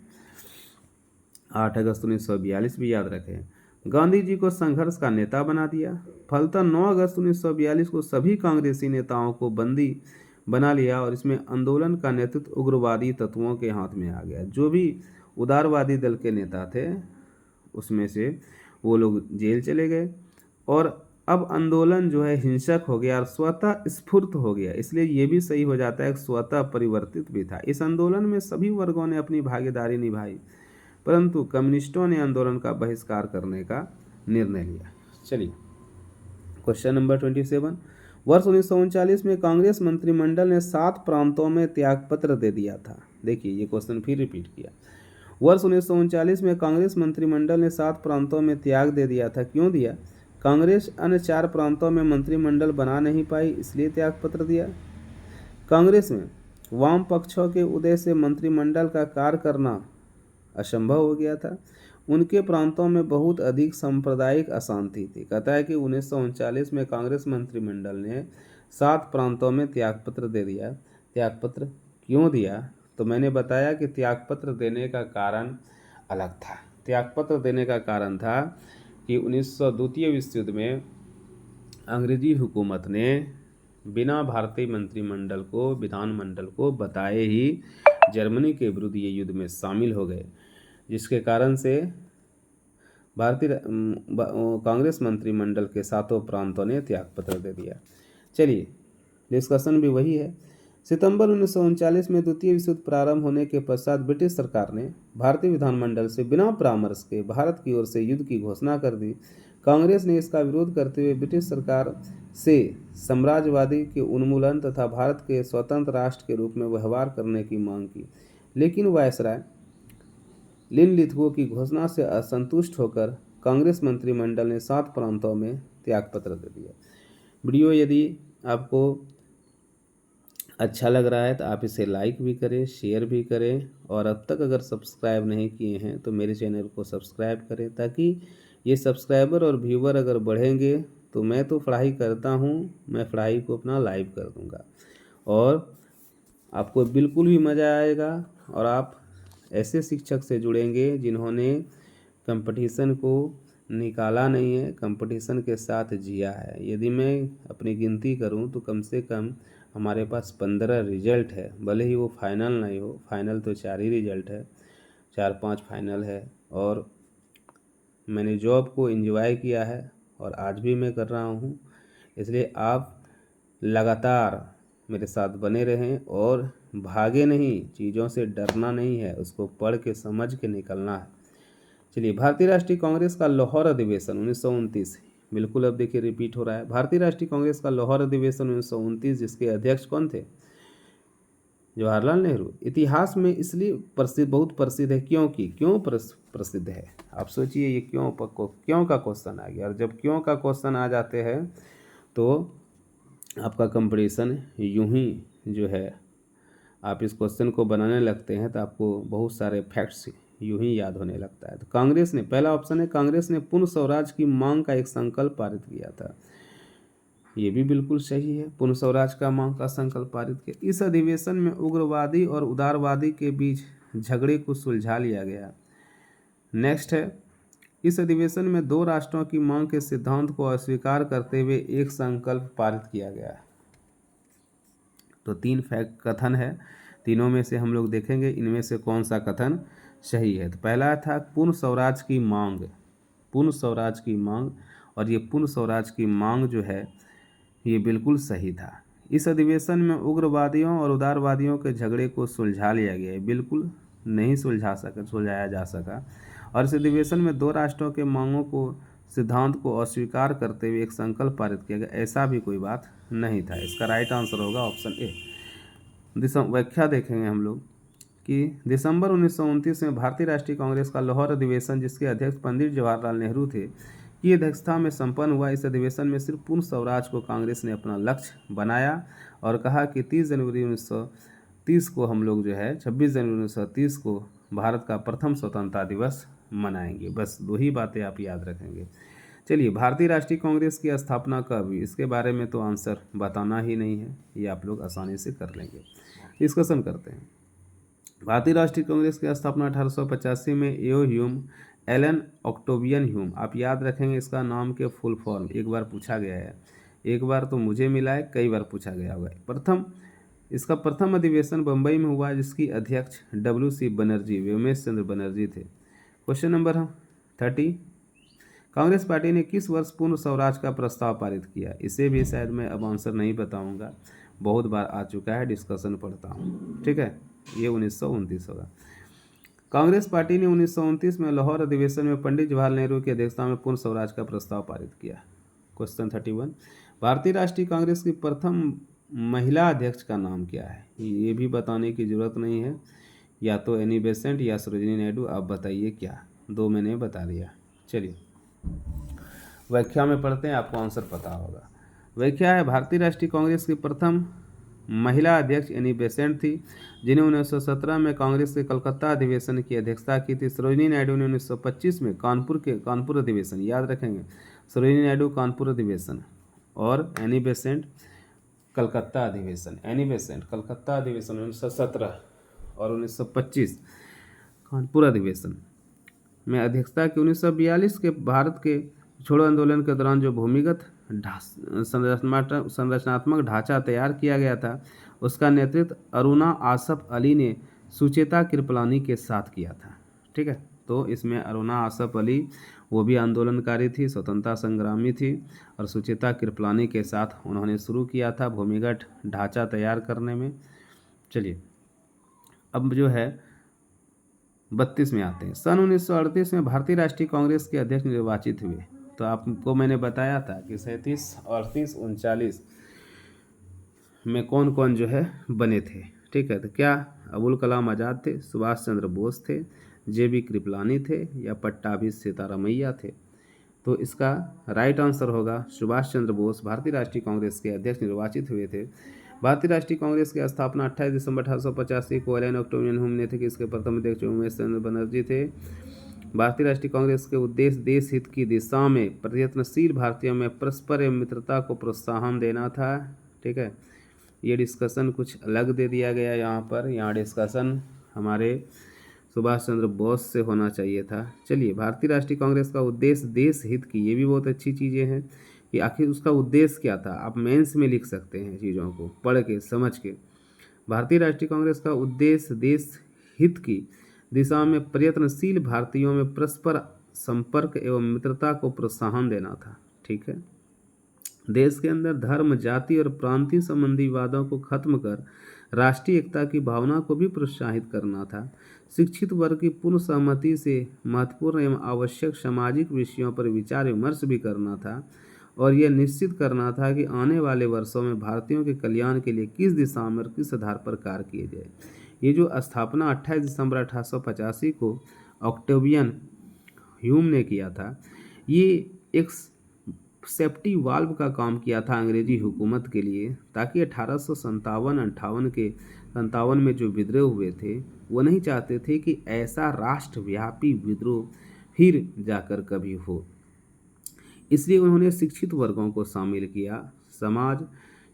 8 अगस्त 1942 भी याद रखें। गांधी जी को संघर्ष का नेता बना दिया। फलतः 9 अगस्त 1942 को सभी कांग्रेसी नेताओं को बंदी बना लिया और इसमें आंदोलन का नेतृत्व उग्रवादी तत्वों के हाथ में आ गया। जो भी उदारवादी दल के नेता थे उसमें से वो लोग जेल चले गए और अब आंदोलन जो है हिंसक हो गया और स्वतः स्फूर्त हो गया। इसलिए ये भी सही हो जाता है कि स्वतः परिवर्तित भी था। इस आंदोलन में सभी वर्गों ने अपनी भागीदारी निभाई, परंतु कम्युनिस्टों ने आंदोलन का बहिष्कार करने का निर्णय लिया। चलिए क्वेश्चन नंबर 27, वर्ष 1939 में कांग्रेस मंत्रिमंडल ने 7 प्रांतों में त्यागपत्र दे दिया था। देखिए ये क्वेश्चन फिर रिपीट किया। वर्ष 1939 में कांग्रेस मंत्रिमंडल ने 7 प्रांतों में त्याग दे दिया था। क्यों दिया? कांग्रेस अन्य 4 प्रांतों में मंत्रिमंडल बना नहीं पाई, इसलिए त्यागपत्र दिया। कांग्रेस में वाम पक्षों के उदय से मंत्रिमंडल का कार्य करना असंभव हो गया था। उनके प्रांतों में बहुत अधिक सांप्रदायिक अशांति थी। कहता है कि 1939 में कांग्रेस मंत्रिमंडल ने 7 प्रांतों में त्यागपत्र दे दिया। त्यागपत्र क्यों दिया? तो मैंने बताया कि त्यागपत्र देने का कारण अलग था। त्यागपत्र देने का कारण था कि 19 द्वितीय विश्व युद्ध में अंग्रेजी हुकूमत ने बिना भारतीय मंत्रिमंडल को विधानमंडल को बताए ही जर्मनी के विरुद्ध ये युद्ध में शामिल हो गए, जिसके कारण से कांग्रेस मंत्रिमंडल के सातों प्रांतों ने त्यागपत्र दे दिया। चलिए, डिस्कशन भी वही है। सितंबर 1939 में द्वितीय विश्व युद्ध प्रारंभ होने के पश्चात ब्रिटिश सरकार ने भारतीय विधानमंडल से बिना परामर्श के भारत की ओर से युद्ध की घोषणा कर दी। कांग्रेस ने इसका विरोध करते हुए ब्रिटिश सरकार से साम्राज्यवादी के उन्मूलन तथा भारत के स्वतंत्र राष्ट्र के रूप में व्यवहार करने की मांग की, लेकिन वायसराय लिनलिथगो की घोषणा से असंतुष्ट होकर कांग्रेस मंत्रिमंडल ने 7 प्रांतों में त्यागपत्र दे दिया। वीडियो यदि आपको अच्छा लग रहा है तो आप इसे लाइक भी करें, शेयर भी करें, और अब तक अगर सब्सक्राइब नहीं किए हैं तो मेरे चैनल को सब्सक्राइब करें, ताकि ये सब्सक्राइबर और व्यूवर अगर बढ़ेंगे तो मैं तो पढ़ाई करता हूँ, मैं पढ़ाई को अपना लाइव कर दूँगा और आपको बिल्कुल भी मज़ा आएगा और आप ऐसे शिक्षक से जुड़ेंगे जिन्होंने कंपटीशन को निकाला नहीं है, कंपटीशन के साथ जिया है। यदि मैं अपनी गिनती करूं तो कम से कम हमारे पास 15 रिजल्ट है, भले ही वो फाइनल नहीं हो, फाइनल तो 4 ही रिजल्ट है, 4-5 फाइनल है। और मैंने जॉब को एंजॉय किया है और आज भी मैं कर रहा हूँ, इसलिए आप लगातार मेरे साथ बने रहें और भागे नहीं, चीज़ों से डरना नहीं है, उसको पढ़ के समझ के निकलना है। चलिए, भारतीय राष्ट्रीय कांग्रेस का लाहौर अधिवेशन 1929, बिल्कुल अब देखिए रिपीट हो रहा है। भारतीय राष्ट्रीय कांग्रेस का लाहौर अधिवेशन 1929, जिसके अध्यक्ष कौन थे? जवाहरलाल नेहरू। इतिहास में इसलिए प्रसिद्ध, बहुत प्रसिद्ध है क्योंकि क्यों प्रसिद्ध है? आप सोचिए, ये क्यों का क्वेश्चन आ गया, और जब क्यों का क्वेश्चन आ जाते हैं तो आपका कंपटीशन यूं ही जो है, आप इस क्वेश्चन को बनाने लगते हैं तो आपको बहुत सारे फैक्ट्स यूं ही याद होने लगता है। तो कांग्रेस ने, पहला ऑप्शन है, कांग्रेस ने पूर्ण स्वराज की मांग का एक संकल्प पारित किया था। ये भी बिल्कुल सही है, पूर्ण स्वराज का मांग का संकल्प पारित किया। इस अधिवेशन में उग्रवादी और उदारवादी के बीच झगड़े को सुलझा लिया गया। नेक्स्ट है, इस अधिवेशन में 2 राष्ट्रों की मांग के सिद्धांत को अस्वीकार करते हुए एक संकल्प पारित किया गया। तो 3 फैक्ट कथन है, तीनों में से हम लोग देखेंगे इनमें से कौन सा कथन सही है। तो पहला था पूर्ण स्वराज की मांग, पूर्ण स्वराज की मांग, और ये पूर्ण स्वराज की मांग जो है ये बिल्कुल सही था। इस अधिवेशन में उग्रवादियों और उदारवादियों के झगड़े को सुलझा लिया गया, बिल्कुल नहीं सुलझाया जा सका। और इस अधिवेशन में 2 राष्ट्रों के मांगों को, सिद्धांत को अस्वीकार करते हुए एक संकल्प पारित किया गया, ऐसा भी कोई बात नहीं था। इसका राइट आंसर होगा ऑप्शन ए। व्याख्या देखेंगे हम लोग कि दिसंबर 1929 में भारतीय राष्ट्रीय कांग्रेस का लाहौर अधिवेशन, जिसके अध्यक्ष पंडित जवाहरलाल नेहरू थे, की अध्यक्षता में संपन्न हुआ। इस अधिवेशन में सिर्फ पूर्ण स्वराज को कांग्रेस ने अपना लक्ष्य बनाया और कहा कि 30 जनवरी 1930 को हम लोग जो है 26 जनवरी 1930 को भारत का प्रथम स्वतंत्रता दिवस मनाएंगे। बस 2 ही बातें आप याद रखेंगे। चलिए, भारतीय राष्ट्रीय कांग्रेस की स्थापना कब हुई, इसके बारे में तो आंसर बताना ही नहीं है, ये आप लोग आसानी से कर लेंगे। डिस्कशन करते हैं। भारतीय राष्ट्रीय कांग्रेस की स्थापना 1885 में एओ ह्यूम, एलन ऑक्टेवियन ह्यूम, आप याद रखेंगे इसका नाम के फुल फॉर्म, एक बार पूछा गया है, एक बार तो मुझे मिला है, कई बार पूछा गया होगा। इसका प्रथम अधिवेशन बंबई में हुआ, जिसकी अध्यक्ष WC बनर्जी, व्योमेश चंद्र बनर्जी थे। क्वेश्चन नंबर 30, कांग्रेस पार्टी ने किस वर्ष पूर्ण स्वराज का प्रस्ताव पारित किया? इसे भी शायद मैं अब आंसर नहीं बताऊंगा, बहुत बार आ चुका है, डिस्कशन पढ़ता हूँ, ठीक है। ये 1929 होगा। कांग्रेस पार्टी ने 1929 में लाहौर अधिवेशन में पंडित जवाहरलाल नेहरू की अध्यक्षता में पूर्ण स्वराज का प्रस्ताव पारित किया। क्वेश्चन 31, भारतीय राष्ट्रीय कांग्रेस की प्रथम महिला अध्यक्ष का नाम क्या है? ये भी बताने की जरूरत नहीं है, या तो एनी बेसेंट या सरोजिनी नायडू, आप बताइए क्या, 2 मैंने बता दिया। चलिए, व्याख्या में पढ़ते हैं, आपको आंसर पता होगा। व्याख्या है, भारतीय राष्ट्रीय कांग्रेस की प्रथम महिला अध्यक्ष एनी बेसेंट थी, जिन्हें 1917 में कांग्रेस के कलकत्ता अधिवेशन की अध्यक्षता की थी। सरोजिनी नायडू ने 1925 में कानपुर अधिवेशन, याद रखेंगे, सरोजिनी नायडू कानपुर अधिवेशन और एनी बेसेंट कलकत्ता अधिवेशन। एनी बेसेंट कलकत्ता अधिवेशन 1917 और 1925 कानपुर अधिवेशन में अध्यक्षता की। 1942 के भारत के छोड़ो आंदोलन के दौरान जो भूमिगत संरचनात्मक ढांचा तैयार किया गया था उसका नेतृत्व अरुणा आसफ अली ने सुचेता कृपलानी के साथ किया था। ठीक है, तो इसमें अरुणा आसफ अली वो भी आंदोलनकारी थी, स्वतंत्रता संग्रामी थी, और सुचेता कृपलानी के साथ उन्होंने शुरू किया था भूमिगत ढांचा तैयार करने में। चलिए अब जो है 32 में आते हैं। सन 1938 में भारतीय राष्ट्रीय कांग्रेस के अध्यक्ष निर्वाचित हुए। तो आपको मैंने बताया था कि 37, 38, 39 में कौन कौन जो है बने थे। ठीक है, तो क्या अबुल कलाम आज़ाद थे, सुभाष चंद्र बोस थे, JB कृपलानी थे, या पट्टाभी सीतारामैया थे? तो इसका राइट आंसर होगा सुभाष चंद्र बोस भारतीय राष्ट्रीय कांग्रेस के अध्यक्ष निर्वाचित हुए थे। भारतीय राष्ट्रीय कांग्रेस की स्थापना 28 दिसंबर 1885 को एलन ऑक्टोवियन हुम ने थे, कि इसके प्रथम अध्यक्ष उमेश चंद्र बनर्जी थे। भारतीय राष्ट्रीय कांग्रेस के उद्देश्य देश हित की दिशा में प्रयत्नशील भारतीयों में परस्पर एवं मित्रता को प्रोत्साहन देना था। ठीक है, ये डिस्कशन कुछ अलग दे दिया गया यहाँ पर, यहाँ डिस्कशन हमारे सुभाष चंद्र बोस से होना चाहिए था। चलिए, भारतीय राष्ट्रीय कांग्रेस का उद्देश्य देश हित की, ये भी बहुत अच्छी चीज़ें हैं कि आखिर उसका उद्देश्य क्या था। आप मेंस में लिख सकते हैं चीज़ों को पढ़ के समझ के। भारतीय राष्ट्रीय कांग्रेस का उद्देश्य देश हित की दिशा में प्रयत्नशील भारतीयों में परस्पर संपर्क एवं मित्रता को प्रोत्साहन देना था। ठीक है, देश के अंदर धर्म, जाति और प्रांतीय संबंधी विवादों को खत्म कर राष्ट्रीय एकता की भावना को भी प्रोत्साहित करना था। शिक्षित वर्ग की पूर्ण सहमति से महत्वपूर्ण एवं आवश्यक सामाजिक विषयों पर विचार विमर्श भी करना था, और यह निश्चित करना था कि आने वाले वर्षों में भारतीयों के कल्याण के लिए किस दिशा में और किस आधार पर कार्य किए जाए। ये जो स्थापना 28 दिसंबर 1885 को ऑक्टेवियन ह्यूम ने किया था, ये एक सेफ्टी वाल्व का काम किया था अंग्रेजी हुकूमत के लिए, ताकि 1857 में जो विद्रोह हुए थे वो नहीं चाहते थे कि ऐसा राष्ट्रव्यापी विद्रोह फिर जाकर कभी हो। इसलिए उन्होंने शिक्षित वर्गों को शामिल किया, समाज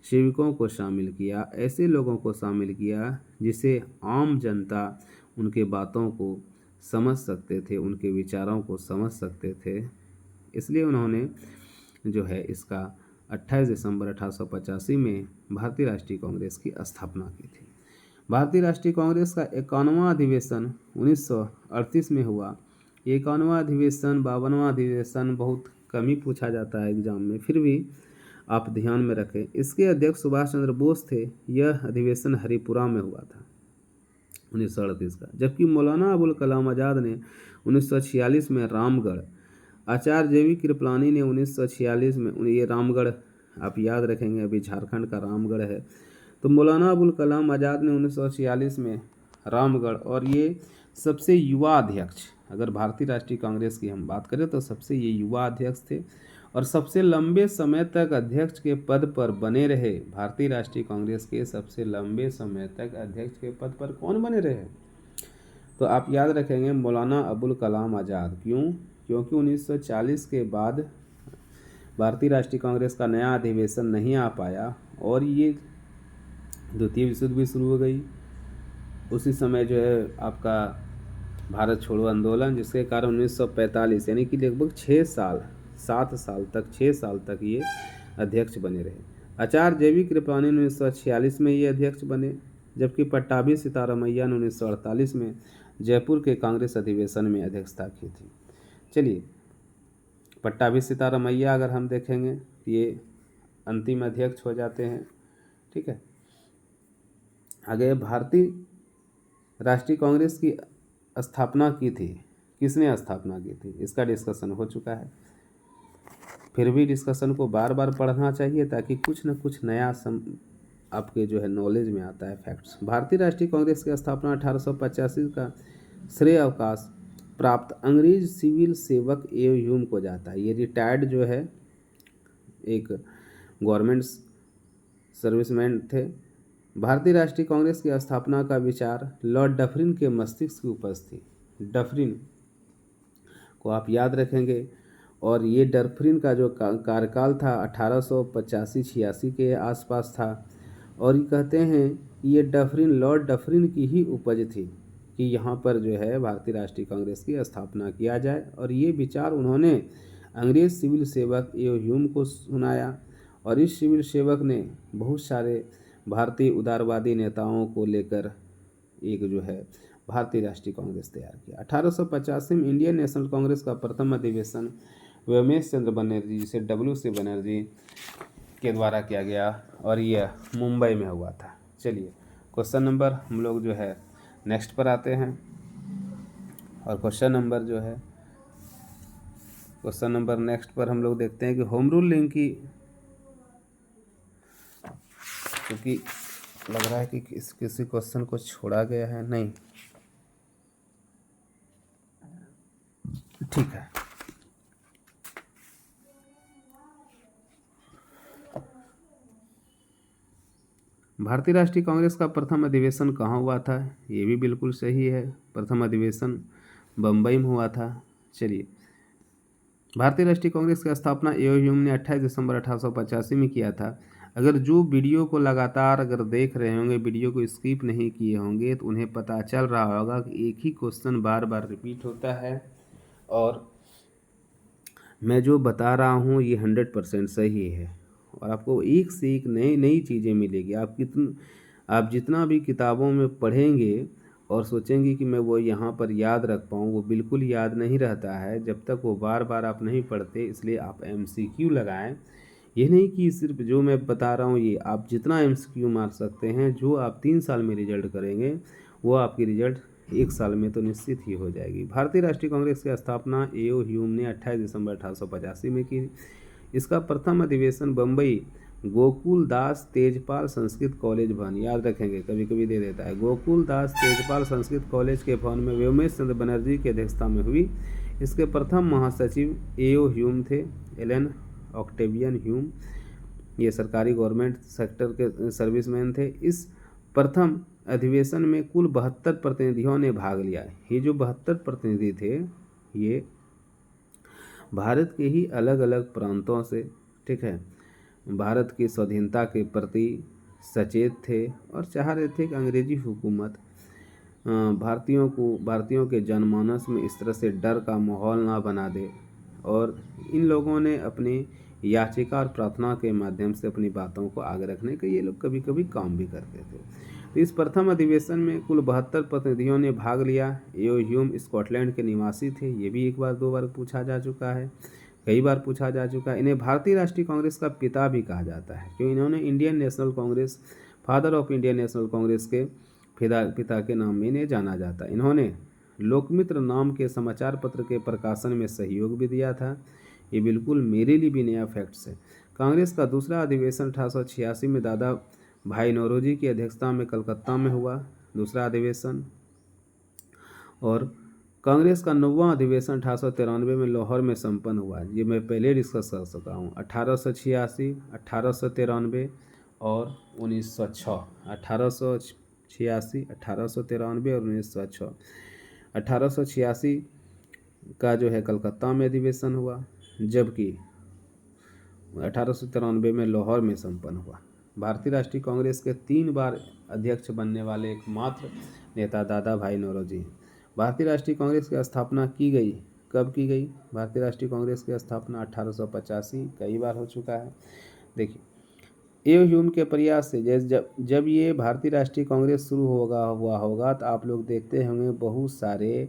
सेवकों को शामिल किया, ऐसे लोगों को शामिल किया जिसे आम जनता उनके बातों को समझ सकते थे, उनके विचारों को समझ सकते थे। इसलिए उन्होंने जो है इसका 28 दिसंबर 1885 में भारतीय राष्ट्रीय कांग्रेस की स्थापना की थी। भारतीय राष्ट्रीय कांग्रेस का 51वां अधिवेशन 1938 में हुआ। 51वां अधिवेशन, 52वां अधिवेशन बहुत कम ही पूछा जाता है एग्जाम में, फिर भी आप ध्यान में रखें। इसके अध्यक्ष सुभाष चंद्र बोस थे। यह अधिवेशन हरिपुरा में हुआ था 1938 का। जबकि मौलाना अबुल कलाम आज़ाद ने 1946 में रामगढ़, आचार्य JB कृपलानी ने 1946 में, ये रामगढ़ आप याद रखेंगे, अभी झारखंड का रामगढ़ है। तो मौलाना अबुल कलाम आज़ाद ने 1946 में रामगढ़, और ये सबसे युवा अध्यक्ष, अगर भारतीय राष्ट्रीय कांग्रेस की हम बात करें तो सबसे ये युवा अध्यक्ष थे, और सबसे लंबे समय तक अध्यक्ष के पद पर बने रहे। भारतीय राष्ट्रीय कांग्रेस के सबसे लंबे समय तक अध्यक्ष के पद पर कौन बने रहे? तो आप याद रखेंगे मौलाना अबुल कलाम आज़ाद। क्यों? क्योंकि 1940 के बाद भारतीय राष्ट्रीय कांग्रेस का नया अधिवेशन नहीं आ पाया, और ये द्वितीय विश्व युद्ध भी शुरू हो गई। उसी समय जो है आपका भारत छोड़ो आंदोलन, जिसके कारण 1945 यानी कि लगभग 6 साल तक ये अध्यक्ष बने रहे। आचार्य JB कृपलानी 1946 में ये अध्यक्ष बने, जबकि पट्टाभी सीतारामैया ने 1948 में जयपुर के कांग्रेस अधिवेशन में अध्यक्षता की थी। चलिए, पट्टाभी सीतारामैया अगर हम देखेंगे ये अंतिम अध्यक्ष हो जाते हैं। ठीक है, आगे भारतीय राष्ट्रीय कांग्रेस की स्थापना की थी, किसने स्थापना की थी, इसका डिस्कशन हो चुका है। फिर भी डिस्कशन को बार बार पढ़ना चाहिए ताकि कुछ न कुछ नया आपके जो है नॉलेज में आता है, फैक्ट्स। भारतीय राष्ट्रीय कांग्रेस की स्थापना 1885 का श्रेय अवकाश प्राप्त अंग्रेज सिविल सेवक ह्यूम को जाता है। ये रिटायर्ड जो है एक गवर्नमेंट सर्विसमैन थे। भारतीय राष्ट्रीय कांग्रेस की स्थापना का विचार लॉर्ड डफरिन के मस्तिष्क की उपज थी। डफरिन को आप याद रखेंगे, और ये डफरिन का जो कार्यकाल था 1885-86 के आसपास था, और ये कहते हैं ये डफरिन लॉर्ड डफरिन की ही उपज थी कि यहाँ पर जो है भारतीय राष्ट्रीय कांग्रेस की स्थापना किया जाए, और ये विचार उन्होंने अंग्रेज सिविल सेवक एओ ह्यूम को सुनाया और इस सिविल सेवक ने बहुत सारे भारतीय उदारवादी नेताओं को लेकर एक जो है भारतीय राष्ट्रीय कांग्रेस तैयार किया। 1885 में इंडियन नेशनल कांग्रेस का प्रथम अधिवेशन व्योमेश चंद्र बनर्जी जिसे WC बनर्जी के द्वारा किया गया और यह मुंबई में हुआ था। चलिए क्वेश्चन नंबर हम लोग जो है नेक्स्ट पर आते हैं और क्वेश्चन नंबर नेक्स्ट पर हम लोग देखते हैं कि होम रूल लिंक की, क्योंकि लग रहा है कि किसी क्वेश्चन को छोड़ा गया है, नहीं ठीक है। भारतीय राष्ट्रीय कांग्रेस का प्रथम अधिवेशन कहाँ हुआ था? ये भी बिल्कुल सही है, प्रथम अधिवेशन बम्बई में हुआ था। चलिए, भारतीय राष्ट्रीय कांग्रेस की स्थापना एओ ह्यूम ने 28 दिसंबर 1885 में किया था। अगर जो वीडियो को लगातार अगर देख रहे होंगे, वीडियो को स्किप नहीं किए होंगे, तो उन्हें पता चल रहा होगा कि एक ही क्वेश्चन बार बार रिपीट होता है और मैं जो बता रहा हूँ ये 100% सही है और आपको एक से एक नई चीज़ें मिलेगी। आप जितना भी किताबों में पढ़ेंगे और सोचेंगे कि मैं वो यहाँ पर याद रख पाऊँ, वो बिल्कुल याद नहीं रहता है जब तक वो बार बार आप नहीं पढ़ते। इसलिए आप MCQ लगाएं। ये नहीं कि सिर्फ जो मैं बता रहा हूँ ये आप जितना MCQ मार सकते हैं, जो आप 3 साल में रिजल्ट करेंगे वो आपकी रिजल्ट 1 साल में तो निश्चित ही हो जाएगी। भारतीय राष्ट्रीय कांग्रेस की स्थापना एओ ह्यूम ने 28 दिसंबर 1885 में की। इसका प्रथम अधिवेशन बम्बई गोकुल दास तेजपाल संस्कृत कॉलेज भवन, याद रखेंगे कभी कभी दे देता है, गोकुल दास तेजपाल संस्कृत कॉलेज के भवन में व्योमेश चंद्र बनर्जी की अध्यक्षता में हुई। इसके प्रथम महासचिव एओ ह्यूम थे, एलन ऑक्टेवियन ह्यूम। ये सरकारी गवर्नमेंट सेक्टर के सर्विसमैन थे। इस प्रथम अधिवेशन में कुल 72 प्रतिनिधियों ने भाग लिया। ये जो 72 प्रतिनिधि थे ये भारत के ही अलग अलग प्रांतों से, ठीक है, भारत की स्वाधीनता के प्रति सचेत थे और चाह रहे थे कि अंग्रेजी हुकूमत भारतीयों के जनमानस में इस तरह से डर का माहौल ना बना दे। और इन लोगों ने अपनी याचिका और प्रार्थना के माध्यम से अपनी बातों को आगे रखने के ये लोग कभी कभी काम भी करते थे। तो इस प्रथम अधिवेशन में कुल 72 प्रतिनिधियों ने भाग लिया। एओ ह्यूम स्कॉटलैंड के निवासी थे। ये भी एक बार दो बार पूछा जा चुका है, कई बार पूछा जा चुका है। इन्हें भारतीय राष्ट्रीय कांग्रेस का पिता भी कहा जाता है क्योंकि इन्होंने Indian national Congress, father of Indian national Congress के पिता के नाम में इन्हें जाना जाता है। इन्होंने लोकमित्र नाम के समाचार पत्र के प्रकाशन में सहयोग भी दिया था। ये बिल्कुल मेरे लिए भी नया फैक्ट्स है। कांग्रेस का दूसरा अधिवेशन 1886 में दादा भाई नौरोजी की अध्यक्षता में कलकत्ता में हुआ, दूसरा अधिवेशन। और कांग्रेस का 9वां अधिवेशन 1893 में लाहौर में संपन्न हुआ। ये मैं पहले डिस्कस कर चुका हूँ। 1886, 1893 और 1906। 1886, 1893 और 1906। 1886 का जो है कलकत्ता में अधिवेशन हुआ, जबकि 1893 में लाहौर में संपन्न हुआ। भारतीय राष्ट्रीय कांग्रेस के 3 बार अध्यक्ष बनने वाले एकमात्र नेता दादा भाई नौरोजी। भारतीय राष्ट्रीय कांग्रेस की स्थापना की गई, कब की गई? भारतीय राष्ट्रीय कांग्रेस की स्थापना 1885, कई बार हो चुका है। देखिए, एओ ह्यूम के प्रयास से जब ये भारतीय राष्ट्रीय कांग्रेस शुरू हुआ होगा तो आप लोग देखते होंगे बहुत सारे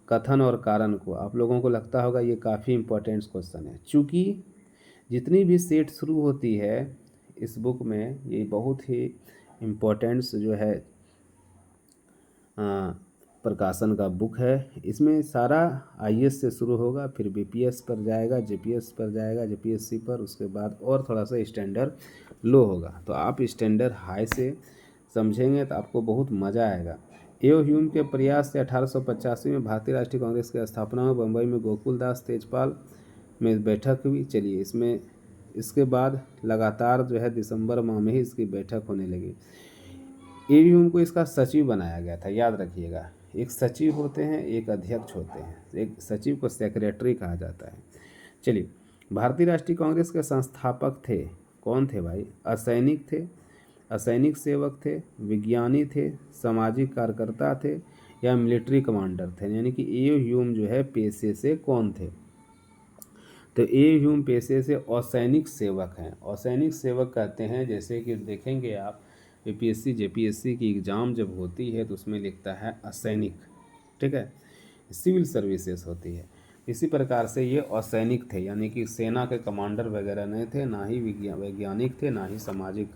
कथन और कारण को आप लोगों को लगता होगा ये काफ़ी इम्पोर्टेंट क्वेश्चन है। चूँकि जितनी भी सेट शुरू होती है इस बुक में, ये बहुत ही इम्पोर्टेंट्स जो है प्रकाशन का बुक है। इसमें सारा IAS से शुरू होगा, फिर BPS पर जाएगा, JPS पर जाएगा, JPSC पर, उसके बाद और थोड़ा सा स्टैंडर्ड लो होगा। तो आप स्टैंडर्ड हाई से समझेंगे तो आपको बहुत मज़ा आएगा। एओ ह्यूम के प्रयास से 1885 में भारतीय राष्ट्रीय कांग्रेस की स्थापना में बम्बई में गोकुल दास तेजपाल में बैठक हुई। चलिए, इसके बाद लगातार जो है दिसंबर माह में ही इसकी बैठक होने लगी। एओ ह्यूम को इसका सचिव बनाया गया था, याद रखिएगा। एक सचिव होते हैं, एक अध्यक्ष होते हैं। एक सचिव को सेक्रेटरी कहा जाता है। चलिए, भारतीय राष्ट्रीय कांग्रेस के संस्थापक थे, कौन थे भाई? असैनिक थे, असैनिक सेवक थे, विज्ञानी थे, सामाजिक कार्यकर्ता थे या मिलिट्री कमांडर थे? यानी कि एओ ह्यूम जो है पेशे से कौन थे? तो ए ह्यूम पेशे से असैनिक सेवक हैं। असैनिक सेवक कहते हैं, जैसे कि देखेंगे आप यूपीएससी जेपीएससी की एग्ज़ाम जब होती है तो उसमें लिखता है असैनिक, ठीक है, सिविल सर्विसेज होती है। इसी प्रकार से ये असैनिक थे, यानी कि सेना के कमांडर वगैरह नहीं थे, ना ही वैज्ञानिक थे, ना ही सामाजिक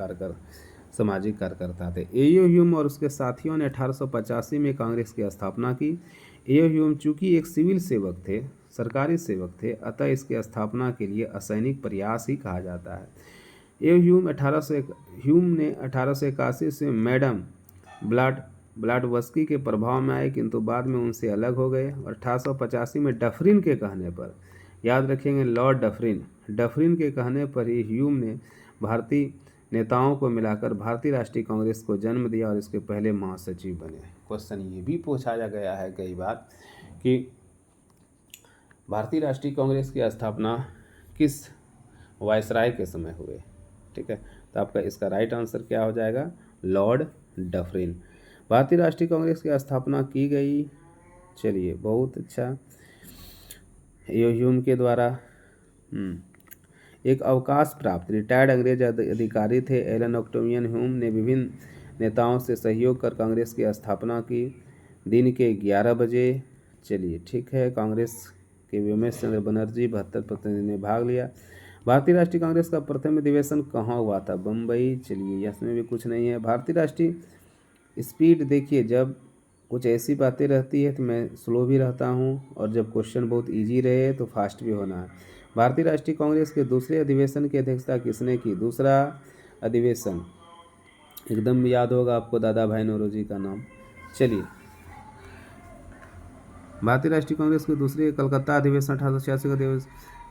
कार्यकर्ता थे। एओ ह्यूम और उसके साथियों ने 1885 में कांग्रेस की स्थापना की। एओ ह्यूम चूंकि एक सिविल सेवक थे, सरकारी सेवक थे, अतः इसकी स्थापना के लिए असैनिक प्रयास ही कहा जाता है। एओ ह्यूम ने 1881 से मैडम ब्लाडवस्की के प्रभाव में आए, किंतु बाद में उनसे अलग हो गए और 1885 में डफरिन के कहने पर, याद रखेंगे लॉर्ड डफरिन के कहने पर ही ह्यूम ने भारतीय नेताओं को मिलाकर भारतीय राष्ट्रीय कांग्रेस को जन्म दिया और इसके पहले महासचिव बने। क्वेश्चन ये भी पूछा जा गया है कई बार कि भारतीय राष्ट्रीय कांग्रेस की स्थापना किस वायसराय के समय हुए, ठीक है, तो आपका इसका राइट आंसर क्या हो जाएगा, लॉर्ड डफरिन। भारतीय राष्ट्रीय कांग्रेस की स्थापना की गई, चलिए बहुत अच्छा, ह्यूम के द्वारा। एक अवकाश प्राप्त रिटायर्ड अंग्रेज अधिकारी थे एलन ऑक्टेवियन ह्यूम ने विभिन्न नेताओं से सहयोग कर कांग्रेस की स्थापना की। दिन के 11 बजे, चलिए ठीक है, कांग्रेस के व्योमेश चंद्र बनर्जी 72 प्रतिनिधि ने भाग लिया। भारतीय राष्ट्रीय कांग्रेस का प्रथम अधिवेशन कहाँ हुआ था, बम्बई, चलिए इसमें भी कुछ नहीं है। भारतीय राष्ट्रीय स्पीड देखिए, जब कुछ ऐसी बातें रहती है तो मैं स्लो भी रहता हूँ, और जब क्वेश्चन बहुत इजी रहे तो फास्ट भी होना है। भारतीय राष्ट्रीय कांग्रेस के दूसरे अधिवेशन की अध्यक्षता किसने की, दूसरा अधिवेशन एकदम याद होगा आपको, दादा भाई नौरोजी का नाम। चलिए, भारतीय राष्ट्रीय कांग्रेस के दूसरे कलकत्ता अधिवेशन 1886 का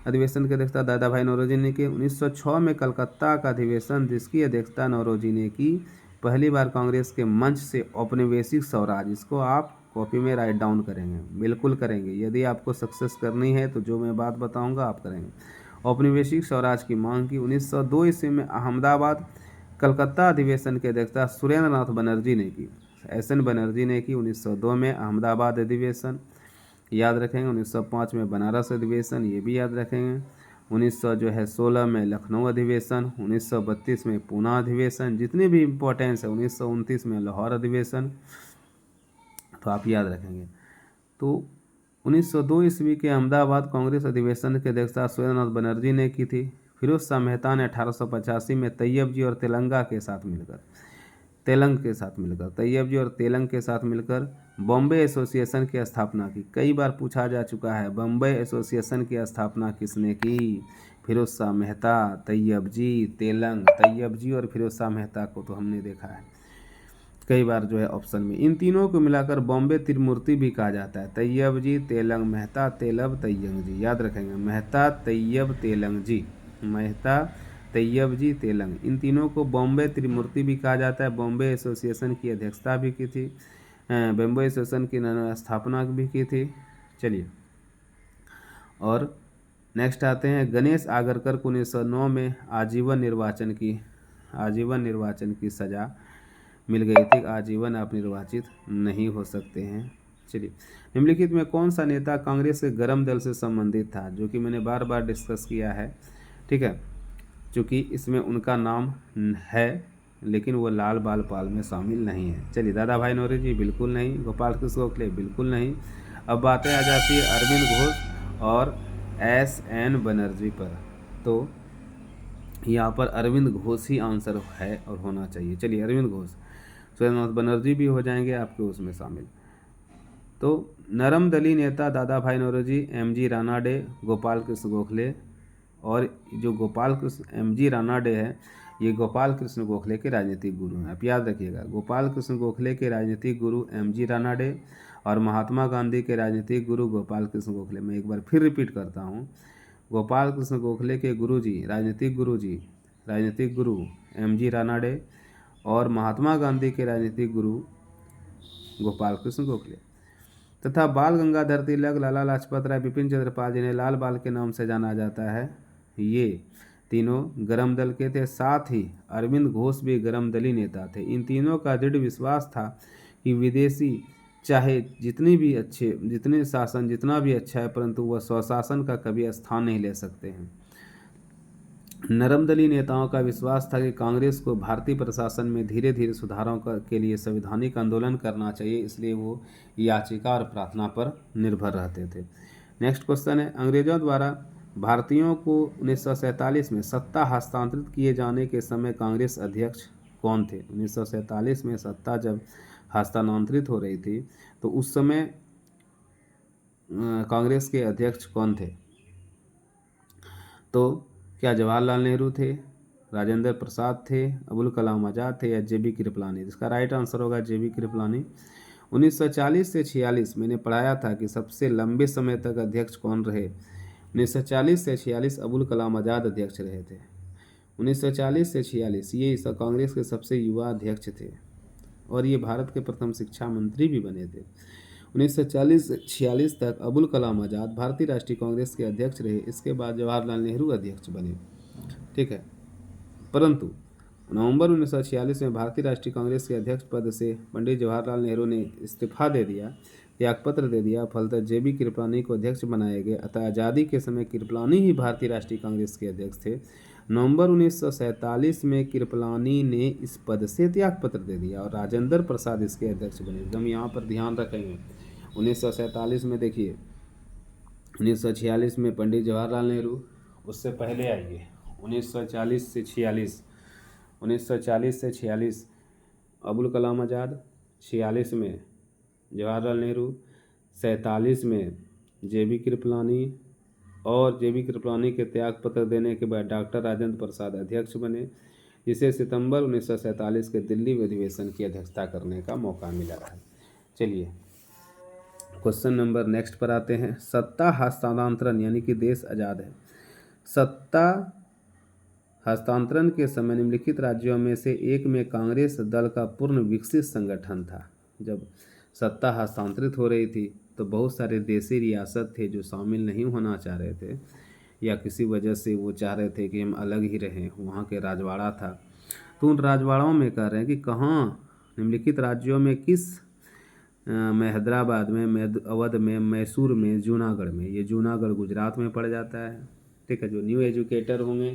अधिवेशन की अध्यक्षता दादा भाई नौरोजी ने की। 1906 में कलकत्ता का अधिवेशन जिसकी अध्यक्षता नौरोजी ने की, पहली बार कांग्रेस के मंच से औपनिवेशिक स्वराज, इसको आप कॉपी में राइट डाउन करेंगे, बिल्कुल करेंगे, यदि आपको सक्सेस करनी है तो जो मैं बात बताऊंगा आप करेंगे। औपनिवेशिक स्वराज की मांग की। 1902 ईस्वी में अहमदाबाद कलकत्ता अधिवेशन की अध्यक्षता सुरेंद्र नाथ बनर्जी ने की, एस एन बनर्जी ने की। 1902 में अहमदाबाद अधिवेशन याद रखेंगे। 1905 में बनारस अधिवेशन, ये भी याद रखेंगे। 1916 में लखनऊ अधिवेशन, 1932 में पूना अधिवेशन, जितने भी इम्पोर्टेंस है, 1929 में लाहौर अधिवेशन, तो आप याद रखेंगे। तो 1902 ईस्वी के अहमदाबाद कांग्रेस अधिवेशन की अध्यक्षता सुरेंद्र नाथ बनर्जी ने की थी। फिरोज शाह मेहता ने 1885 में तैयब जी और तैयब के साथ मिलकर बॉम्बे एसोसिएशन की स्थापना की। कई बार पूछा जा चुका है, बॉम्बे एसोसिएशन की स्थापना किसने की, फिरोज शाह मेहता, तैयब जी और फिरोज शाह मेहता को तो हमने देखा है कई बार जो है ऑप्शन में। इन तीनों को मिलाकर बॉम्बे त्रिमूर्ति भी कहा जाता है, तैयब जी, तेलंग, मेहता, तेलब, तैयंग जी, याद रखेंगे, मेहता, तैयब, तेलंग जी, मेहता, तैयब जी, तेलंग, इन तीनों को बॉम्बे त्रिमूर्ति भी कहा जाता है। बॉम्बे एसोसिएशन की अध्यक्षता भी की थी, बॉम्बे एसोसिएशन की स्थापना भी की थी। चलिए, और नेक्स्ट आते हैं, गणेश आगरकर को 1909 में आजीवन निर्वाचन की सजा मिल गई थी, आजीवन आप निर्वाचित नहीं हो सकते हैं। चलिए, निम्नलिखित में कौन सा नेता कांग्रेस के गरम दल से संबंधित था, जो कि मैंने बार बार डिस्कस किया है, ठीक है, चूँकि इसमें उनका नाम है लेकिन वो लाल बाल पाल में शामिल नहीं है। चलिए, दादा भाई नौरोजी बिल्कुल नहीं, गोपाल कृष्ण गोखले बिल्कुल नहीं। अब बातें आ जाती है अरविंद घोष और एस एन बनर्जी पर, तो यहाँ पर अरविंद घोष ही आंसर है और होना चाहिए। चलिए, अरविंद घोष, सुरेंद्र नाथ बनर्जी भी हो जाएंगे आपके उसमें शामिल। तो नरम दली नेता दादा भाई नौरोजी, एम जी रानाडे, गोपाल कृष्ण गोखले, और जो गोपाल कृष्ण एम जी रानाडे है, ये गोपाल कृष्ण गोखले के राजनीतिक गुरु हैं। आप याद रखिएगा, गोपाल कृष्ण गोखले के राजनीतिक गुरु एम जी रानाडे और महात्मा गांधी के राजनीतिक गुरु गोपाल कृष्ण गोखले। मैं एक बार फिर रिपीट करता हूँ, गोपाल कृष्ण गोखले के राजनीतिक गुरु एम जी रानाडे और महात्मा गांधी के राजनीतिक गुरु गोपाल कृष्ण गोखले, तथा बाल गंगाधर तिलक, लाला लाजपत राय, बिपिन चंद्र पाल, जिन्हें लाल बाल के नाम से जाना जाता है, ये तीनों गरम दल के थे। साथ ही अरविंद घोष भी गरम दली नेता थे। इन तीनों का दृढ़ विश्वास था कि विदेशी चाहे जितने शासन जितना भी अच्छा है, परंतु वह स्वशासन का कभी स्थान नहीं ले सकते हैं। नरमदली नेताओं का विश्वास था कि कांग्रेस को भारतीय प्रशासन में धीरे धीरे सुधारों के लिए संवैधानिक आंदोलन करना चाहिए, इसलिए वो याचिका और प्रार्थना पर निर्भर रहते थे। नेक्स्ट क्वेश्चन है, अंग्रेजों द्वारा भारतीयों को 1947 में सत्ता हस्तांतरित किए जाने के समय कांग्रेस अध्यक्ष कौन थे? 1947 में सत्ता जब हस्तांतरित हो रही थी तो उस समय कांग्रेस के अध्यक्ष कौन थे? तो क्या जवाहरलाल नेहरू थे, राजेंद्र प्रसाद थे, अबुल कलाम आज़ाद थे या जेबी कृपलानी? इसका राइट आंसर होगा जेबी कृपलानी। 1940 से 46 मैंने पढ़ाया था कि सबसे लंबे समय तक अध्यक्ष कौन रहे। 1940 से 46 अबुल कलाम आज़ाद अध्यक्ष रहे थे। 1940 से 46 ये कांग्रेस के सबसे युवा अध्यक्ष थे और ये भारत के प्रथम शिक्षा मंत्री भी बने थे। 1940 से 46 तक अबुल कलाम आज़ाद भारतीय राष्ट्रीय कांग्रेस के अध्यक्ष रहे। इसके बाद जवाहरलाल नेहरू अध्यक्ष बने, ठीक है। परंतु नवंबर 1946 में भारतीय राष्ट्रीय कांग्रेस के अध्यक्ष पद से पंडित जवाहरलाल नेहरू ने इस्तीफा दे दिया, त्यागपत्र दे दिया। फलतः जेबी कृपलानी को अध्यक्ष बनाए गए। अतः आज़ादी के समय कृपलानी ही भारतीय राष्ट्रीय कांग्रेस के अध्यक्ष थे। नवंबर 1947 में कृपलानी ने इस पद से त्यागपत्र दे दिया और राजेंद्र प्रसाद इसके अध्यक्ष बने। एकदम यहाँ पर ध्यान रखेंगे। 1947 में देखिए, 1946 में पंडित जवाहरलाल नेहरू, उससे पहले आइए 1940 से 46, 1940 से 46 अबुल कलाम आज़ाद, 46 में जवाहरलाल नेहरू, 47 में जेबी कृपलानी और जेबी कृपलानी के त्यागपत्र देने के बाद डॉक्टर राजेंद्र प्रसाद अध्यक्ष बने, जिसे सितंबर 1947 के दिल्ली अधिवेशन की अध्यक्षता करने का मौका मिला है। चलिए क्वेश्चन नंबर नेक्स्ट पर आते हैं। सत्ता हस्तांतरण यानी कि देश आज़ाद है। सत्ता हस्तांतरण के समय निम्नलिखित राज्यों में से एक में कांग्रेस दल का पूर्ण विकसित संगठन था। जब सत्ता हस्तांतरित हो रही थी तो बहुत सारे देशी रियासत थे जो शामिल नहीं होना चाह रहे थे या किसी वजह से वो चाह रहे थे कि हम अलग ही रहें। वहाँ के राजवाड़ा था, तो उन राजवाड़ों में कह रहे हैं कि कहाँ, निम्नलिखित राज्यों में किस में हैदराबाद में, अवध में, मैसूर में, जूनागढ़ में। ये जूनागढ़ गुजरात में पड़ जाता है, ठीक है। जो न्यू एजुकेटर होंगे,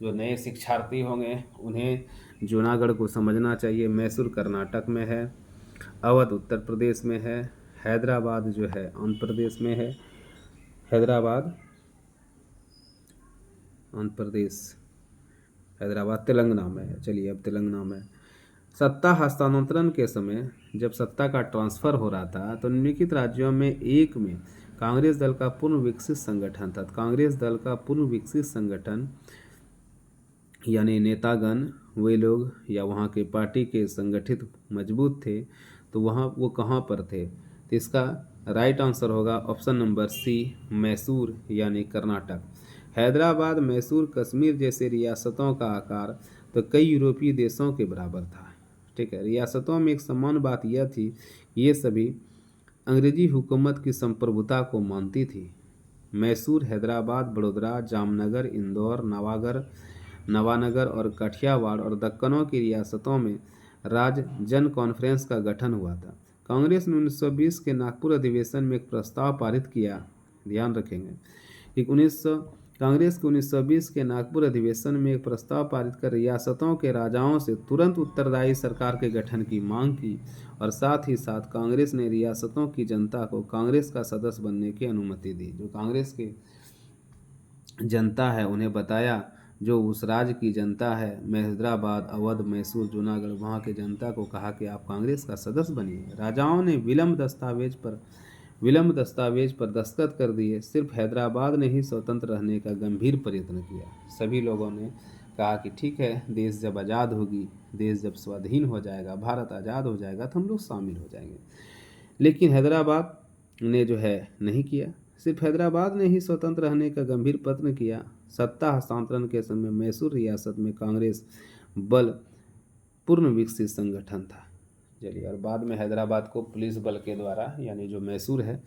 जो नए शिक्षार्थी होंगे, उन्हें जूनागढ़ को समझना चाहिए। मैसूर कर्नाटक में है, अवध उत्तर प्रदेश में है, हैदराबाद जो है आंध्र प्रदेश में है। हैदराबाद आंध्र प्रदेश, हैदराबाद तेलंगाना में है। चलिए अब तेलंगाना में सत्ता हस्तांतरण के समय जब सत्ता का ट्रांसफ़र हो रहा था तो निम्नलिखित राज्यों में एक में कांग्रेस दल का पूर्ण विकसित संगठन था। कांग्रेस दल का पूर्ण विकसित संगठन यानी नेतागण, वे लोग या वहाँ के पार्टी के संगठित मजबूत थे, तो वहाँ वो कहाँ पर थे? तो इसका राइट आंसर होगा ऑप्शन नंबर सी, मैसूर यानी कर्नाटक। हैदराबाद, मैसूर, कश्मीर जैसे रियासतों का आकार तो कई यूरोपीय देशों के बराबर था, ठीक है। रियासतों में एक समान बात यह थी कि ये सभी अंग्रेजी हुकूमत की संप्रभुता को मानती थी। मैसूर, हैदराबाद, बड़ौदा, जामनगर, इंदौर, नवानगर और काठियावाड़ और दक्कनों की रियासतों में राज्य जन कॉन्फ्रेंस का गठन हुआ था। कांग्रेस ने 1920 के नागपुर अधिवेशन में एक प्रस्ताव पारित किया, ध्यान रखेंगे कि कांग्रेस के 1920 के नागपुर अधिवेशन में एक प्रस्ताव पारित कर रियासतों के राजाओं से तुरंत उत्तरदायी सरकार के गठन की मांग की और साथ ही साथ कांग्रेस ने रियासतों की जनता को कांग्रेस का सदस्य बनने की अनुमति दी। जो कांग्रेस की जनता है उन्हें बताया, जो उस राज्य की जनता है, हैदराबाद, अवध, मैसूर, जूनागढ़, वहाँ के जनता को कहा कि आप कांग्रेस का सदस्य बनिए। राजाओं ने विलम्ब दस्तावेज पर दस्तखत कर दिए। सिर्फ हैदराबाद ने ही स्वतंत्र रहने का गंभीर प्रयत्न किया। सभी लोगों ने कहा कि ठीक है, देश जब आज़ाद होगी, देश जब स्वाधीन हो जाएगा, भारत आज़ाद हो जाएगा तो हम लोग शामिल हो जाएंगे। लेकिन हैदराबाद ने जो है नहीं किया। सिर्फ हैदराबाद ने ही स्वतंत्र रहने का गंभीर प्रयत्न किया। सत्ता हस्तांतरण के समय मैसूर रियासत में कांग्रेस बल पूर्ण विकसित संगठन था। चलिए, और बाद में हैदराबाद को पुलिस बल के द्वारा, यानी जो मैसूर है,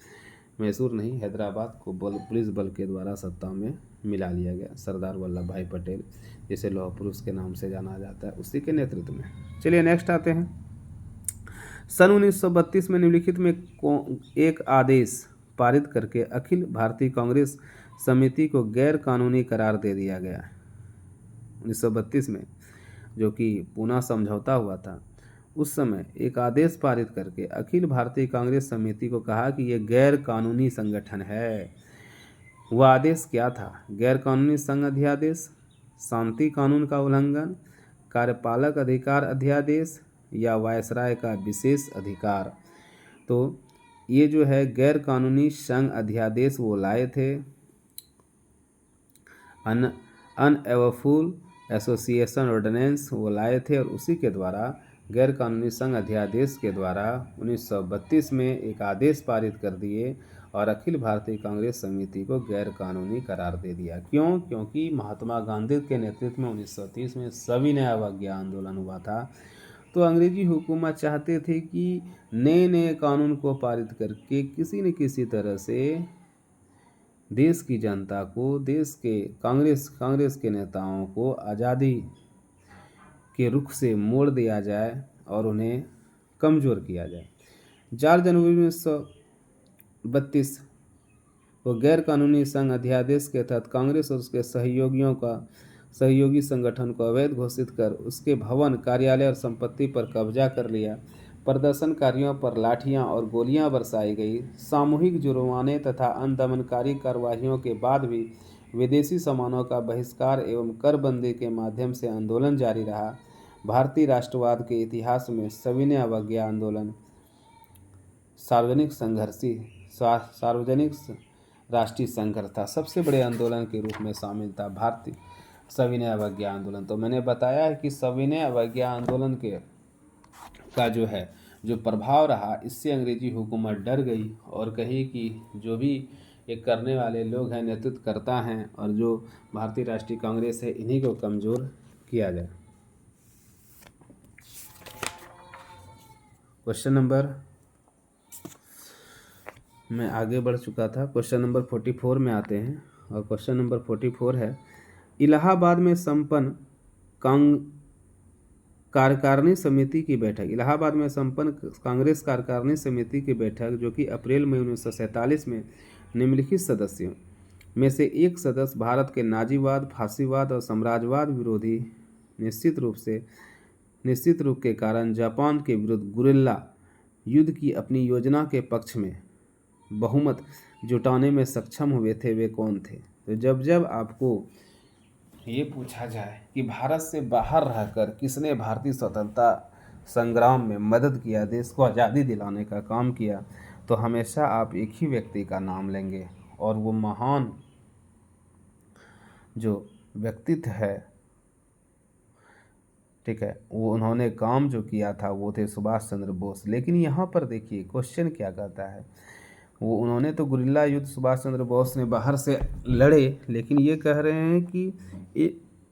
मैसूर नहीं हैदराबाद को पुलिस बल के द्वारा सत्ता में मिला लिया गया। सरदार वल्लभ भाई पटेल, जिसे लौह पुरुष के नाम से जाना जाता है, उसी के नेतृत्व में। चलिए नेक्स्ट आते हैं। सन 1932 में निम्नलिखित में एक आदेश पारित करके अखिल भारतीय कांग्रेस समिति को गैर कानूनी करार दे दिया गया। 1932 में जो कि पूना समझौता हुआ था, उस समय एक आदेश पारित करके अखिल भारतीय कांग्रेस समिति को कहा कि यह गैर कानूनी संगठन है। वह आदेश क्या था? गैर कानूनी संघ अध्यादेश, शांति कानून का उल्लंघन, कार्यपालक अधिकार अध्यादेश या वायसराय का विशेष अधिकार। तो ये जो है गैर कानूनी संघ अध्यादेश वो लाए थे। अनएवरफुल एसोसिएशन ऑर्डिनेंस वो लाए थे और उसी के द्वारा गैर कानूनी संघ अध्यादेश के द्वारा 1932 में एक आदेश पारित कर दिए और अखिल भारतीय कांग्रेस समिति को गैर कानूनी करार दे दिया। क्यों? क्योंकि महात्मा गांधी के नेतृत्व में 1930 में सविनय अवज्ञा आंदोलन हुआ था। तो अंग्रेजी हुकूमत चाहते थे कि नए नए कानून को पारित करके किसी न किसी तरह से देश की जनता को, देश के कांग्रेस के नेताओं को आज़ादी के रुख से मोड़ दिया जाए और उन्हें कमज़ोर किया जाए। 4 जनवरी 1932 को गैर कानूनी संघ अध्यादेश के तहत कांग्रेस और उसके सहयोगी संगठन को अवैध घोषित कर उसके भवन, कार्यालय और संपत्ति पर कब्जा कर लिया। प्रदर्शनकारियों पर लाठियां और गोलियां बरसाई गई। सामूहिक जुर्माने तथा अनदमनकारी कार्रवाइयों के बाद भी विदेशी सामानों का बहिष्कार एवं करबंदी के माध्यम से आंदोलन जारी रहा। भारतीय राष्ट्रवाद के इतिहास में सविनय अवज्ञा आंदोलन सार्वजनिक राष्ट्रीय संघर्ष था, सबसे बड़े आंदोलन के रूप में शामिल था भारतीय सविनय अवज्ञा आंदोलन। तो मैंने बताया है कि सविनय अवज्ञा आंदोलन का जो प्रभाव रहा, इससे अंग्रेजी हुकूमत डर गई और कही कि जो भी ये करने वाले लोग हैं, नेतृत्व करता हैं और जो भारतीय राष्ट्रीय कांग्रेस है, इन्हीं को कमज़ोर किया जाए। क्वेश्चन नंबर, मैं आगे बढ़ चुका था, क्वेश्चन नंबर 44 में आते हैं और क्वेश्चन नंबर 44 है, इलाहाबाद में संपन्न कार्यकारिणी समिति की बैठक। इलाहाबाद में संपन्न कांग्रेस कार्यकारिणी समिति की बैठक जो कि अप्रैल मई 1947 में निम्नलिखित सदस्यों में से एक सदस्य भारत के नाजीवाद, फांसीवाद और साम्राज्यवाद विरोधी निश्चित रूप के कारण जापान के विरुद्ध गुरिल्ला युद्ध की अपनी योजना के पक्ष में बहुमत जुटाने में सक्षम हुए थे, वे कौन थे? तो जब आपको ये पूछा जाए कि भारत से बाहर रहकर किसने भारतीय स्वतंत्रता संग्राम में मदद किया, देश को आज़ादी दिलाने का काम किया, तो हमेशा आप एक ही व्यक्ति का नाम लेंगे और वो महान जो व्यक्तित्व है, ठीक है, वो उन्होंने काम जो किया था वो थे सुभाष चंद्र बोस। लेकिन यहाँ पर देखिए क्वेश्चन क्या कहता है, वो उन्होंने तो गुरिल्ला युद्ध सुभाष चंद्र बोस ने बाहर से लड़े, लेकिन ये कह रहे हैं कि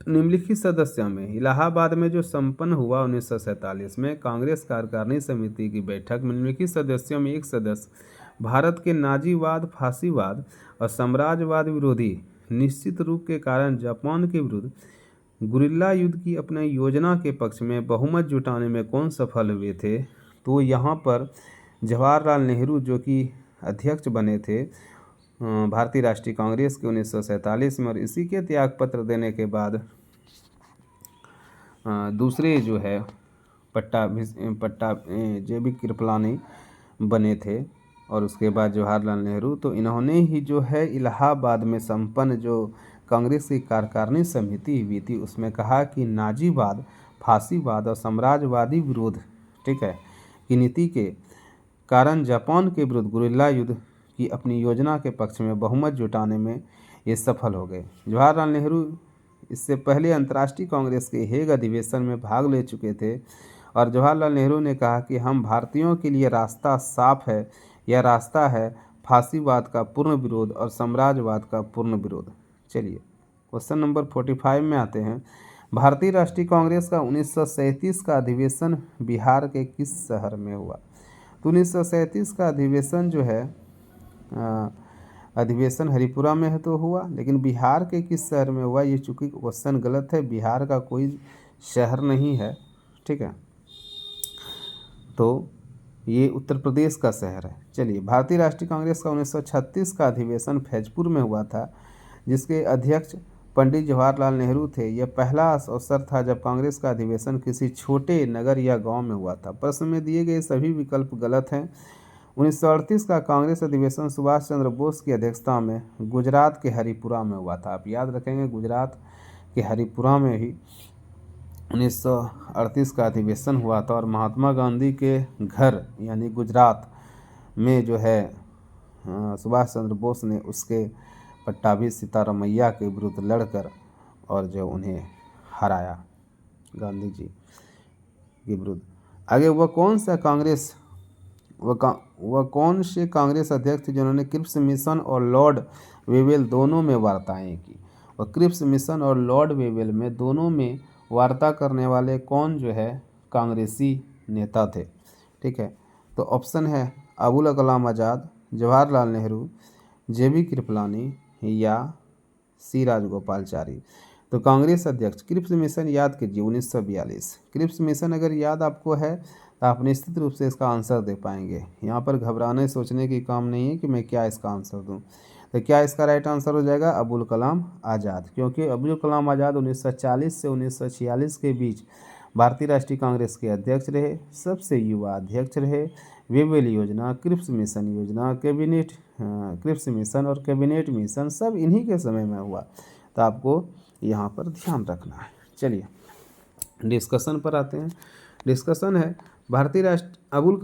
निम्नलिखित सदस्यों में इलाहाबाद में जो संपन्न हुआ 1947 में कांग्रेस कार्यकारिणी समिति की बैठक में निम्नलिखित सदस्यों में एक सदस्य भारत के नाजीवाद, फांसीवाद और साम्राज्यवाद विरोधी निश्चित रूप के कारण जापान के विरुद्ध गुरिल्ला युद्ध की अपनी योजना के पक्ष में बहुमत जुटाने में कौन सफल हुए थे? तो यहाँ पर जवाहरलाल नेहरू जो कि अध्यक्ष बने थे भारतीय राष्ट्रीय कांग्रेस के 1947 में, और इसी के त्यागपत्र देने के बाद दूसरे जो है JB कृपलानी बने थे और उसके बाद जवाहरलाल नेहरू। तो इन्होंने ही जो है इलाहाबाद में संपन्न जो कांग्रेस की कार्यकारिणी समिति हुई थी उसमें कहा कि नाजीवाद, फांसीवाद और साम्राज्यवादी विरोध, ठीक है, की नीति के कारण जापान के विरुद्ध गुरिल्ला युद्ध की अपनी योजना के पक्ष में बहुमत जुटाने में ये सफल हो गए। जवाहरलाल नेहरू इससे पहले अंतर्राष्ट्रीय कांग्रेस के हेग अधिवेशन में भाग ले चुके थे और जवाहरलाल नेहरू ने कहा कि हम भारतीयों के लिए रास्ता साफ है, यह रास्ता है फांसीवाद का पूर्ण विरोध और साम्राज्यवाद का पूर्ण विरोध। चलिए क्वेश्चन नंबर 45 में आते हैं, भारतीय राष्ट्रीय कांग्रेस का 1937 का अधिवेशन बिहार के किस शहर में हुआ? तो 1937 का अधिवेशन जो है अधिवेशन हरिपुरा में है तो हुआ, लेकिन बिहार के किस शहर में हुआ, ये चूँकि क्वेश्चन गलत है, बिहार का कोई शहर नहीं है, ठीक है। तो ये उत्तर प्रदेश का शहर है। चलिए, भारतीय राष्ट्रीय कांग्रेस का 1936 का अधिवेशन फैजपुर में हुआ था, जिसके अध्यक्ष पंडित जवाहरलाल नेहरू थे। यह पहला अवसर था जब कांग्रेस का अधिवेशन किसी छोटे नगर या गांव में हुआ था। प्रश्न में दिए गए सभी विकल्प गलत हैं। 1938 का कांग्रेस अधिवेशन सुभाष चंद्र बोस की अध्यक्षता में गुजरात के हरिपुरा में हुआ था। आप याद रखेंगे, गुजरात के हरिपुरा में ही 1938 का अधिवेशन हुआ था और महात्मा गांधी के घर यानी गुजरात में जो है सुभाष चंद्र बोस ने उसके पट्टाभी सीतारामैया के विरुद्ध लड़कर और जो उन्हें हराया गांधी जी के विरुद्ध। आगे, वह कौन से कांग्रेस अध्यक्ष थे जिन्होंने क्रिप्स मिशन और लॉर्ड वेवेल दोनों में वार्ताएं की। और क्रिप्स मिशन और लॉर्ड वेवेल में दोनों में वार्ता करने वाले कौन जो है कांग्रेसी नेता थे। ठीक है, तो ऑप्शन है अबुल कलाम आज़ाद, जवाहरलाल नेहरू, जेबी कृपलानी या सी राजगोपालचारी। तो कांग्रेस अध्यक्ष, क्रिप्स मिशन याद कीजिए 1942। क्रिप्स मिशन अगर याद आपको है तो आप निश्चित रूप से इसका आंसर दे पाएंगे। यहाँ पर घबराने सोचने की काम नहीं है कि मैं क्या इसका आंसर दूँ। तो क्या इसका राइट आंसर हो जाएगा अबुल कलाम आज़ाद, क्योंकि अबुल कलाम आज़ाद 1940 से 1946 के बीच भारतीय राष्ट्रीय कांग्रेस के अध्यक्ष रहे, सबसे युवा अध्यक्ष रहे। वेवेल योजना, क्रिप्स मिशन योजना, क्रिप्स मिशन और कैबिनेट मिशन सब इन्हीं के समय में हुआ। तो आपको यहाँ पर ध्यान रखना है। चलिए, डिस्कशन पर आते हैं। डिस्कशन है अबुल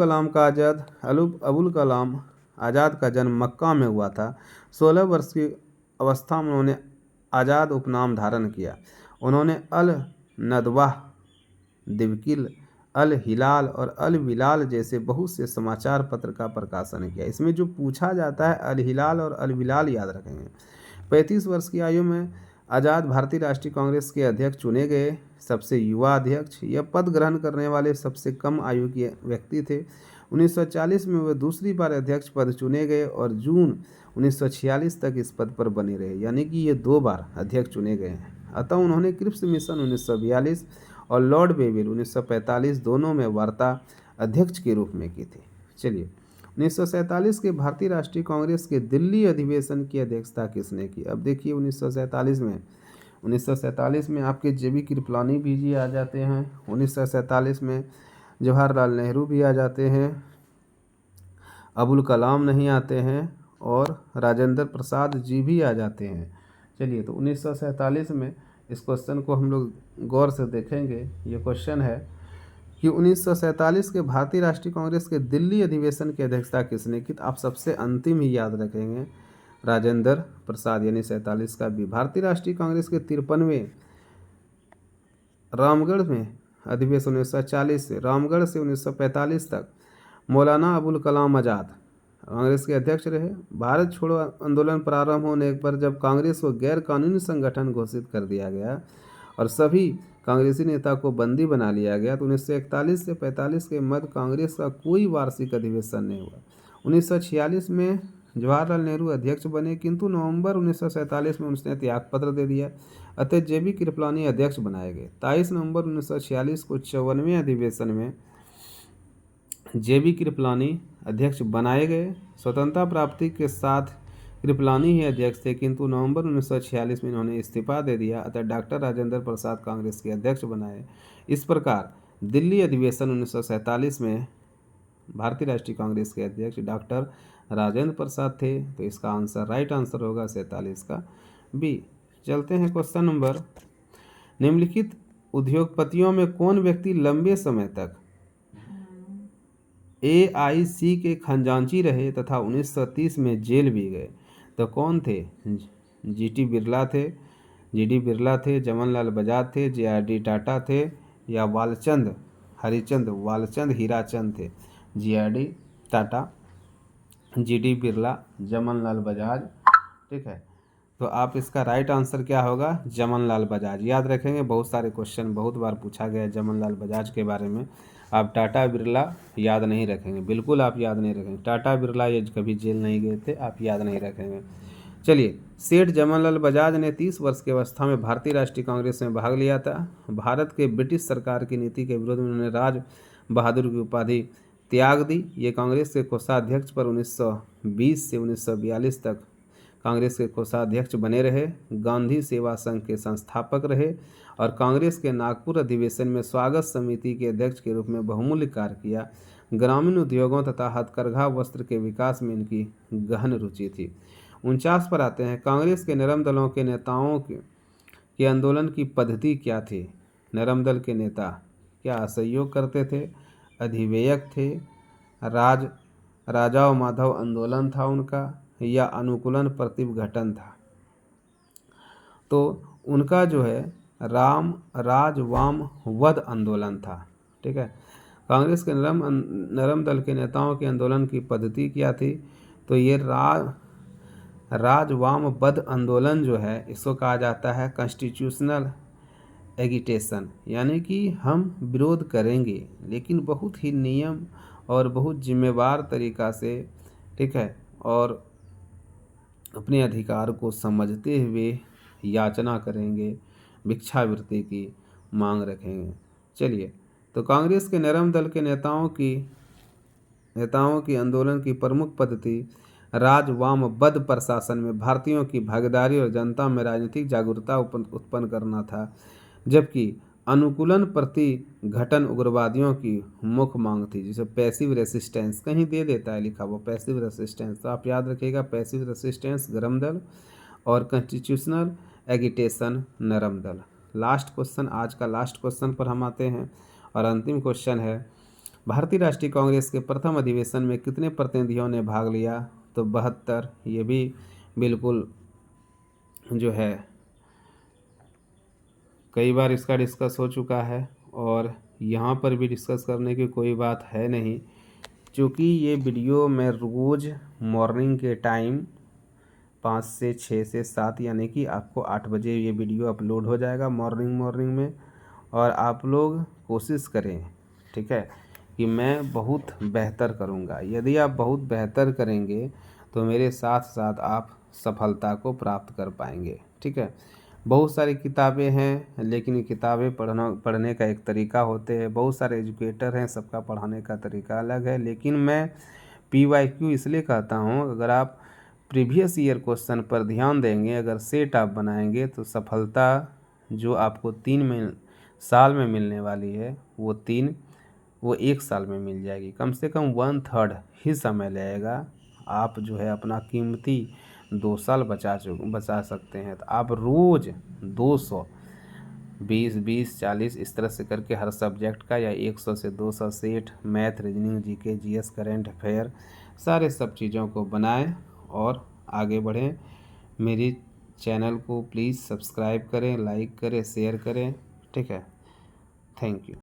कलाम आज़ाद का जन्म मक्का में हुआ था। 16 वर्ष की अवस्था में उन्होंने आज़ाद उपनाम धारण किया। उन्होंने अल नदवा, दिवकिल, अल हिलाल और अल विलाल जैसे बहुत से समाचार पत्र का प्रकाशन किया। इसमें जो पूछा जाता है अल हिलाल और अल विलाल याद रखेंगे। 35 वर्ष की आयु में आज़ाद भारतीय राष्ट्रीय कांग्रेस के अध्यक्ष चुने गए, सबसे युवा अध्यक्ष। यह पद ग्रहण करने वाले सबसे कम आयु के व्यक्ति थे। 1940 में वे दूसरी बार अध्यक्ष पद चुने गए और जून 1946 तक इस पद पर बने रहे, यानी कि ये 2 बार अध्यक्ष चुने गए हैं। अतः उन्होंने क्रिप्स मिशन 1942 और लॉर्ड वेवेल 1945 दोनों में वार्ता अध्यक्ष के रूप में की थी। चलिए, 1947 के भारतीय राष्ट्रीय कांग्रेस के दिल्ली अधिवेशन की अध्यक्षता किसने की। अब देखिए, 1947 में आपके जेबी कृपलानी भी जी आ जाते हैं। 1947 में जवाहरलाल नेहरू भी आ जाते हैं, अबुल कलाम नहीं आते हैं और राजेंद्र प्रसाद जी भी आ जाते हैं। चलिए, तो 1947 में इस क्वेश्चन को हम लोग गौर से देखेंगे। ये क्वेश्चन है कि 1947 के भारतीय राष्ट्रीय कांग्रेस के दिल्ली अधिवेशन की अध्यक्षता किसने की। तो आप सबसे अंतिम ही याद रखेंगे राजेंद्र प्रसाद, यानी 47 का भी। भारतीय राष्ट्रीय कांग्रेस के 53वें रामगढ़ में अधिवेशन 1940 से रामगढ़ से 1945 तक मौलाना अबुल कलाम आज़ाद कांग्रेस के अध्यक्ष रहे। भारत छोड़ो आंदोलन प्रारंभ होने पर जब कांग्रेस को गैर कानूनी संगठन घोषित कर दिया गया और सभी कांग्रेसी नेता को बंदी बना लिया गया, तो 1941 से 45 के मध्य कांग्रेस का कोई वार्षिक अधिवेशन नहीं हुआ। 1946 में जवाहरलाल नेहरू अध्यक्ष बने, किंतु नवंबर 1947 में उन्होंने त्यागपत्र दे दिया। अतः जेबी कृपलानी अध्यक्ष बनाए गए। 23 नवंबर 1946 को 54वें अधिवेशन में जेबी कृपलानी अध्यक्ष बनाए गए। स्वतंत्रता प्राप्ति के साथ कृपलानी ही अध्यक्ष थे, किंतु नवंबर 1946 में इन्होंने इस्तीफा दे दिया। अतः डॉक्टर राजेंद्र प्रसाद कांग्रेस के अध्यक्ष बनाए। इस प्रकार दिल्ली अधिवेशन 1947 में भारतीय राष्ट्रीय कांग्रेस के अध्यक्ष डॉक्टर राजेंद्र प्रसाद थे। तो इसका आंसर राइट आंसर होगा 47 का बी। चलते हैं क्वेश्चन नंबर। निम्नलिखित उद्योगपतियों में कौन व्यक्ति लंबे समय तक AIC के खजांची रहे तथा 1930 में जेल भी गए। तो कौन थे। GT बिरला थे, जमनलाल बजाज थे, JRD टाटा थे या वालचंद हीराचंद थे। JRD Tata, GT Birla, Jamnalal Bajaj. ठीक है, तो आप इसका राइट आंसर क्या होगा जमनलाल बजाज। याद रखेंगे, बहुत सारे क्वेश्चन बहुत बार पूछा गया है जमनलाल बजाज के बारे में। आप टाटा बिरला याद नहीं रखेंगे, बिल्कुल आप याद नहीं रखेंगे। टाटा बिरला ये कभी जेल नहीं गए थे, आप याद नहीं रखेंगे। चलिए, सेठ जमनलाल बजाज ने 30 वर्ष की अवस्था में भारतीय राष्ट्रीय कांग्रेस में भाग लिया था। भारत के ब्रिटिश सरकार की नीति के विरोध में उन्होंने राज बहादुर की उपाधि त्याग दी। ये कांग्रेस के कोषाध्यक्ष पर 1920 से 1942 तक कांग्रेस के कोषाध्यक्ष बने रहे। गांधी सेवा संघ के संस्थापक रहे और कांग्रेस के नागपुर अधिवेशन में स्वागत समिति के अध्यक्ष के रूप में बहुमूल्य कार्य किया। ग्रामीण उद्योगों तथा हथकरघा वस्त्र के विकास में इनकी गहन रुचि थी। 49 पर आते हैं। कांग्रेस के नरम दलों के नेताओं के आंदोलन की पद्धति क्या थी? नरम दल के नेता क्या असहयोग करते थे, अधिवेयक थे, राजाओं माधव आंदोलन था उनका, या अनुकूलन प्रतिघटन था? तो उनका जो है राजवाम वध आंदोलन था। ठीक है। कांग्रेस के नरम दल के नेताओं के आंदोलन की पद्धति क्या थी? तो ये राजवाम वध आंदोलन जो है इसको कहा जाता है कॉन्स्टिट्यूशनल एगिटेशन, यानी कि हम विरोध करेंगे लेकिन बहुत ही नियम और बहुत जिम्मेवार तरीका से, ठीक है, और अपने अधिकार को समझते हुए याचना करेंगे, भिक्षावृत्ति की मांग रखेंगे। चलिए, तो कांग्रेस के नरम दल के नेताओं की आंदोलन की प्रमुख पद्धति राजवामबद्ध प्रशासन में भारतीयों की भागीदारी और जनता में राजनीतिक जागरूकता उत्पन्न करना था, जबकि अनुकूलन प्रतिघटन उग्रवादियों की मुख्य मांग थी, जिसे पैसिव रेसिस्टेंस कहीं दे देता है लिखा वो पैसिव रेसिस्टेंस, तो आप याद रखिएगा पैसिव रेसिस्टेंस गरम दल और कॉन्स्टिट्यूशनल एगिटेशन नरम दल। लास्ट क्वेश्चन, आज का लास्ट क्वेश्चन पर हम आते हैं और अंतिम क्वेश्चन है, भारतीय राष्ट्रीय कांग्रेस के प्रथम अधिवेशन में कितने प्रतिनिधियों ने भाग लिया? तो 72। ये भी बिल्कुल जो है कई बार इसका डिस्कस हो चुका है और यहाँ पर भी डिस्कस करने की कोई बात है नहीं, क्योंकि ये वीडियो मैं रोज़ मॉर्निंग के टाइम 5 से 6 से 7 यानी कि आपको 8 बजे ये वीडियो अपलोड हो जाएगा मॉर्निंग में। और आप लोग कोशिश करें, ठीक है, कि मैं बहुत बेहतर करूँगा। यदि आप बहुत बेहतर करेंगे तो मेरे साथ साथ आप सफलता को प्राप्त कर पाएंगे। ठीक है। बहुत सारी किताबें हैं, लेकिन किताबें पढ़ने का एक तरीका होते हैं। बहुत सारे एजुकेटर हैं, सबका पढ़ाने का तरीका अलग है। लेकिन मैं PYQ इसलिए कहता हूँ, अगर आप प्रीवियस ईयर क्वेश्चन पर ध्यान देंगे, अगर सेट आप बनाएंगे तो सफलता जो आपको 3 साल में मिलने वाली है वो 1 साल में मिल जाएगी। कम से कम 1/3 ही समय लगेगा। आप जो है अपना कीमती 2 साल बचा सकते हैं। तो आप रोज़ 200, 20, 40 इस तरह से करके हर सब्जेक्ट का, या 100 से 200 set, math, reasoning, GK, GS, current affair, सारे सब चीज़ों को बनाएं और आगे बढ़ें। मेरी चैनल को प्लीज़ सब्सक्राइब करें, लाइक करें, शेयर करें। ठीक है। Thank you.